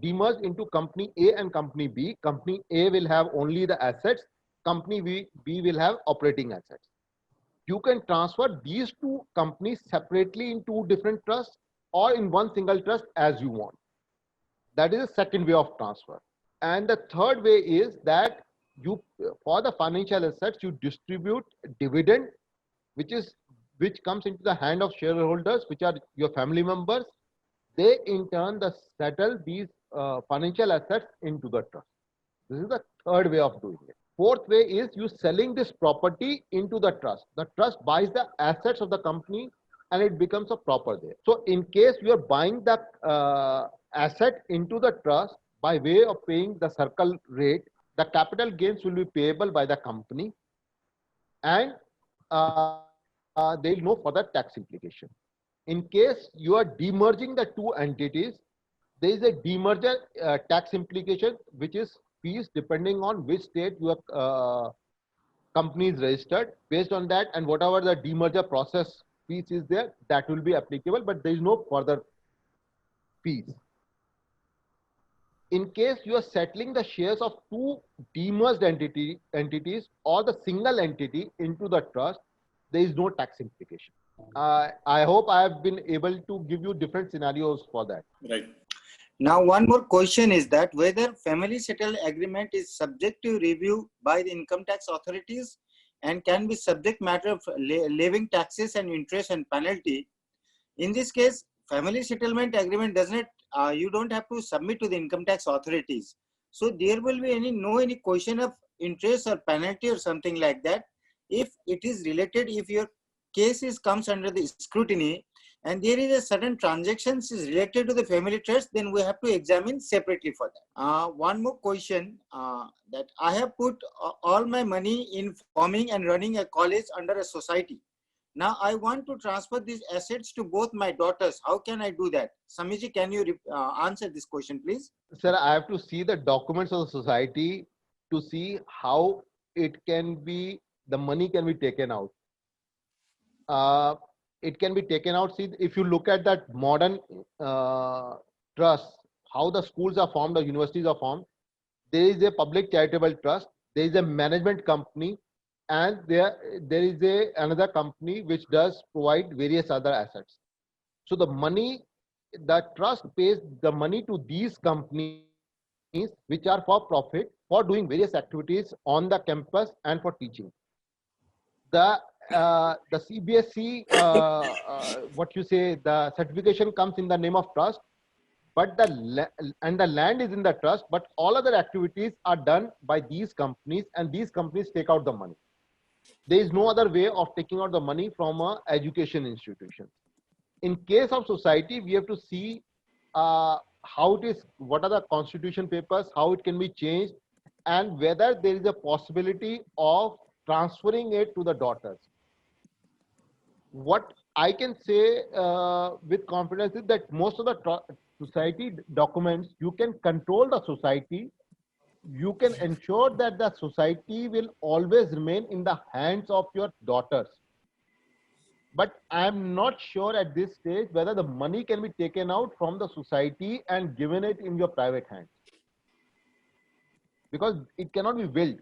demerged into company A and company B. Company A will have only the assets. Company B will have operating assets. You can transfer these two companies separately in two different trusts or in one single trust as you want. That is the second way of transfer. And the third way is that you, for the financial assets, you distribute dividend, which comes into the hand of shareholders, which are your family members. They in turn settle these financial assets into the trust. This is the third way of doing it. Fourth way is you selling this property into the trust. The trust buys the assets of the company and it becomes a proper there. So in case you are buying the asset into the trust by way of paying the circle rate, the capital gains will be payable by the company, and there is no further tax implication. In case you are demerging the two entities, there is a demerger tax implication, which is fees depending on which state your company is registered. Based on that, and whatever the demerger process fees is there, that will be applicable, but there is no further fees. In case you are settling the shares of two demerged entities or the single entity into the trust, there is no tax implication. I hope I have been able to give you different scenarios for that. Right. Now, one more question is that whether family settled agreement is subject to review by the income tax authorities and can be subject matter of levying taxes and interest and penalty. In this case, family settlement agreement does not, you don't have to submit to the income tax authorities. So there will be no question of interest or penalty or something like that. If it is related, if your case comes under the scrutiny, and there is a certain transactions is related to the family trust, then we have to examine separately for that. One more question, that I have put all my money in forming and running a college under a society. Now I want to transfer these assets to both my daughters. How can I do that? Samiji, can you answer this question, please? Sir, I have to see the documents of the society to see how it can be, the money can be taken out. It can be taken out. See, if you look at that modern trust, how the schools are formed, the universities are formed, there is a public charitable trust, there is a management company, and there is another company which does provide various other assets. So the money, the trust pays the money to these companies which are for profit, for doing various activities on the campus and for teaching. The CBSE, what you say, the certification comes in the name of trust, but the land is in the trust, but all other activities are done by these companies, and these companies take out the money. There is no other way of taking out the money from a education institution. In case of society, we have to see how it is, what are the constitution papers, how it can be changed, and whether there is a possibility of transferring it to the daughters. What I can say with confidence is that most of the society documents, you can control the society. You can ensure that the society will always remain in the hands of your daughters. But I'm not sure at this stage whether the money can be taken out from the society and given it in your private hands, because it cannot be willed.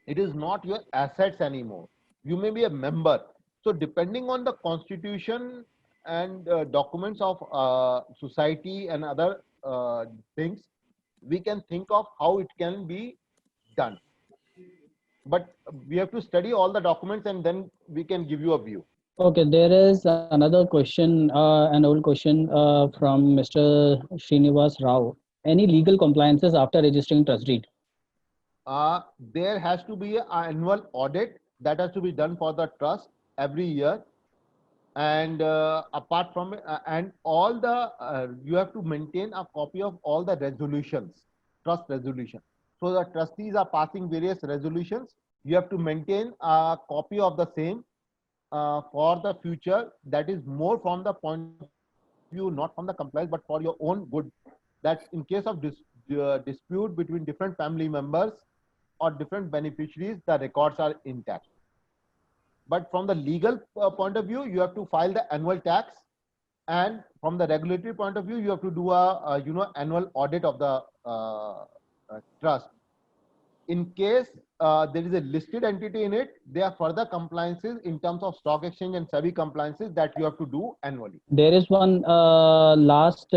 It is not your assets anymore. You may be a member. So depending on the constitution and documents of society and other things, we can think of how it can be done. But we have to study all the documents and then we can give you a view. Okay, there is another question, an old question from Mr. Srinivas Rao. Any legal compliances after registering trust deed? There has to be an annual audit that has to be done for the trust every year, and apart from it, and all the you have to maintain a copy of all the resolutions, trust resolution. So the trustees are passing various resolutions. You have to maintain a copy of the same for the future. That is more from the point of view, not from the compliance, but for your own good. That in case of dispute between different family members or different beneficiaries, the records are intact. But from the legal point of view, you have to file the annual tax, and from the regulatory point of view, you have to do a annual audit of the trust. In case there is a listed entity in it, there are further compliances in terms of stock exchange and SEBI compliances that you have to do annually. There is one last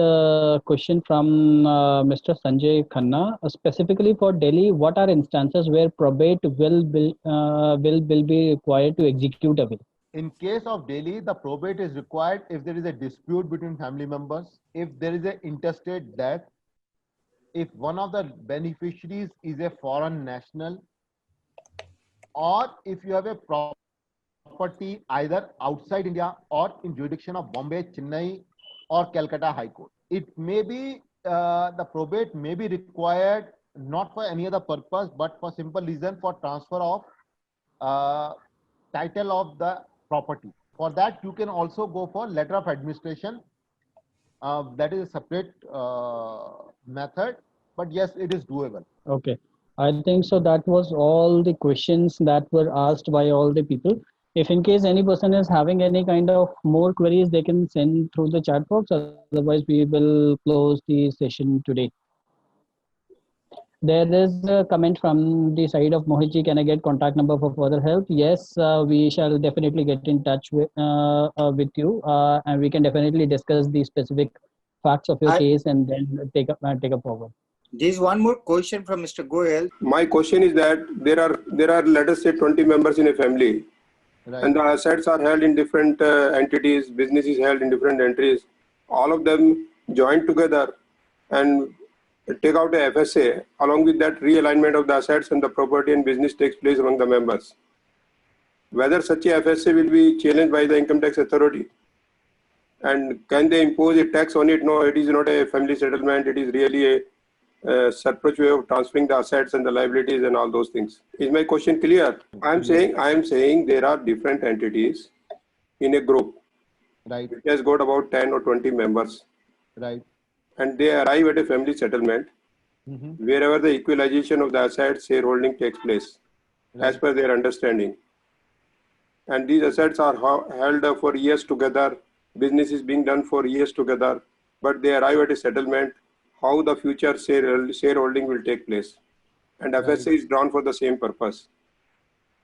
question from Mr. Sanjay Khanna. Specifically for Delhi, what are instances where probate will be required to execute a will? In case of Delhi, the probate is required if there is a dispute between family members, if there is an interstate death, if one of the beneficiaries is a foreign national, or if you have a property either outside India or in jurisdiction of Bombay, Chennai, or Calcutta High Court. It may be, the probate may be required not for any other purpose, but for simple reason, for transfer of title of the property. For that, you can also go for letter of administration. That is a separate method, but yes, it is doable. Okay, I think so. That was all the questions that were asked by all the people. If in case any person is having any kind of more queries, they can send through the chat box. Otherwise, we will close the session today. There is a comment from the side of Mohitji. Can I get contact number for further help? Yes, we shall definitely get in touch with you, and we can definitely discuss the specific facts of your case and then take up forward. There is one more question from Mr. Goel. My question is that there are let us say 20 members in a family, right, and the assets are held in different entities, business is held in different entities. All of them join together and take out a FSA. Along with that, realignment of the assets and the property and business takes place among the members. Whether such a FSA will be challenged by the income tax authority? And can they impose a tax on it? No, it is not a family settlement. It is really a separate way of transferring the assets and the liabilities and all those things. Is my question clear? I am saying there are different entities in a group. Right. It has got about 10 or 20 members. Right. And they arrive at a family settlement wherever the equalization of the assets shareholding takes place, as per their understanding. And these assets are held for years together, business is being done for years together, but they arrive at a settlement, how the future shareholding will take place. And FSA is drawn for the same purpose,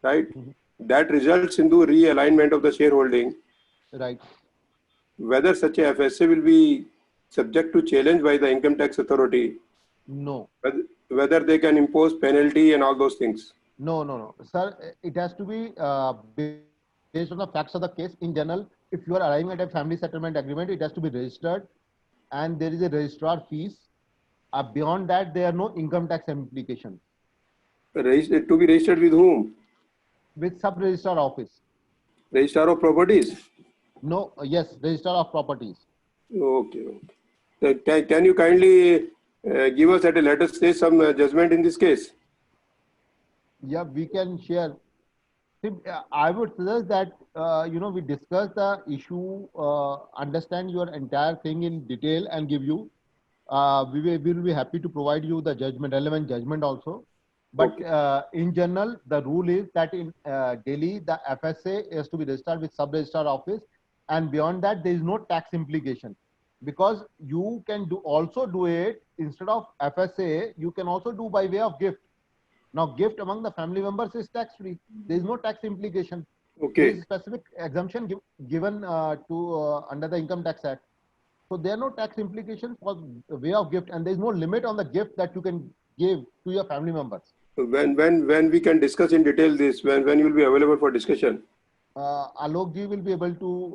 right? That results into realignment of the shareholding. Right. Whether such a FSA will be subject to challenge by the income tax authority, No. whether they can impose penalty and all those things. No. Sir, it has to be based on the facts of the case. In general, if you are arriving at a family settlement agreement, it has to be registered and there is a registrar fees. Beyond that, there are no income tax implications. To be registered with whom? With sub-registrar office. Registrar of properties? No, yes, registrar of properties. Okay. Can you kindly give us at a later stage some judgment in this case? Yeah, we can share. See, I would suggest that, we discuss the issue, understand your entire thing in detail and give you, we will be happy to provide you the judgment, relevant judgment also. But in general, the rule is that in Delhi, the FSA has to be registered with sub-registrar office. And beyond that, there is no tax implication. Because you can also do it instead of FSA, you can also do by way of gift. Now, gift among the family members is tax free. There is no tax implication. Okay. There is specific exemption given under the Income Tax Act. So there are no tax implications for way of gift, and there is no limit on the gift that you can give to your family members. When we can discuss in detail this, when you will be available for discussion? Alok ji will be able to.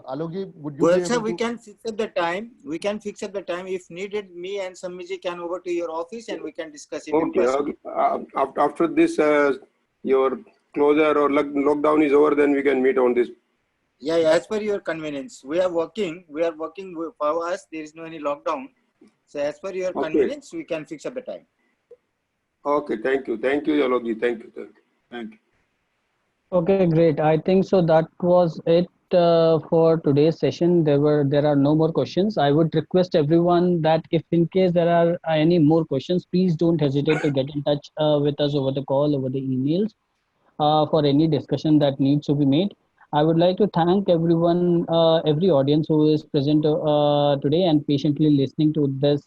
Alok ji, would you? Well, sir, we can fix at the time. We can fix at the time. If needed, me and Samiji can over to your office and we can discuss it. Okay. After this, your closure or lockdown is over, then we can meet on this. Yeah, as per your convenience. We are working for us. There is no any lockdown. So as per your convenience, we can fix at the time. Okay. Thank you, Alok ji. Thank you. Okay, great. I think so that was it for today's session. There are no more questions. I would request everyone that if in case there are any more questions, please don't hesitate to get in touch with us over the call, over the emails, for any discussion that needs to be made. I would like to thank everyone, every audience who is present today and patiently listening to this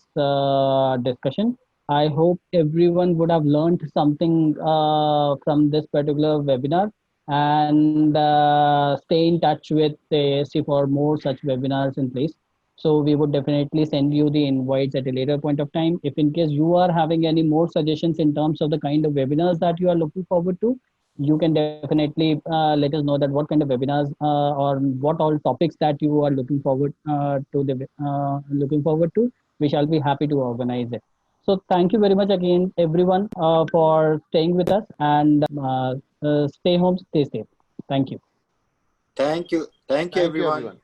discussion. I hope everyone would have learned something from this particular webinar, and stay in touch with ASC for more such webinars in place. So we would definitely send you the invites at a later point of time. If in case you are having any more suggestions in terms of the kind of webinars that you are looking forward to, you can definitely let us know that what kind of webinars or what all topics that you are looking forward to. We shall be happy to organize it. So thank you very much again, everyone, for staying with us, and stay home, stay safe. Thank you. Thank you, everyone.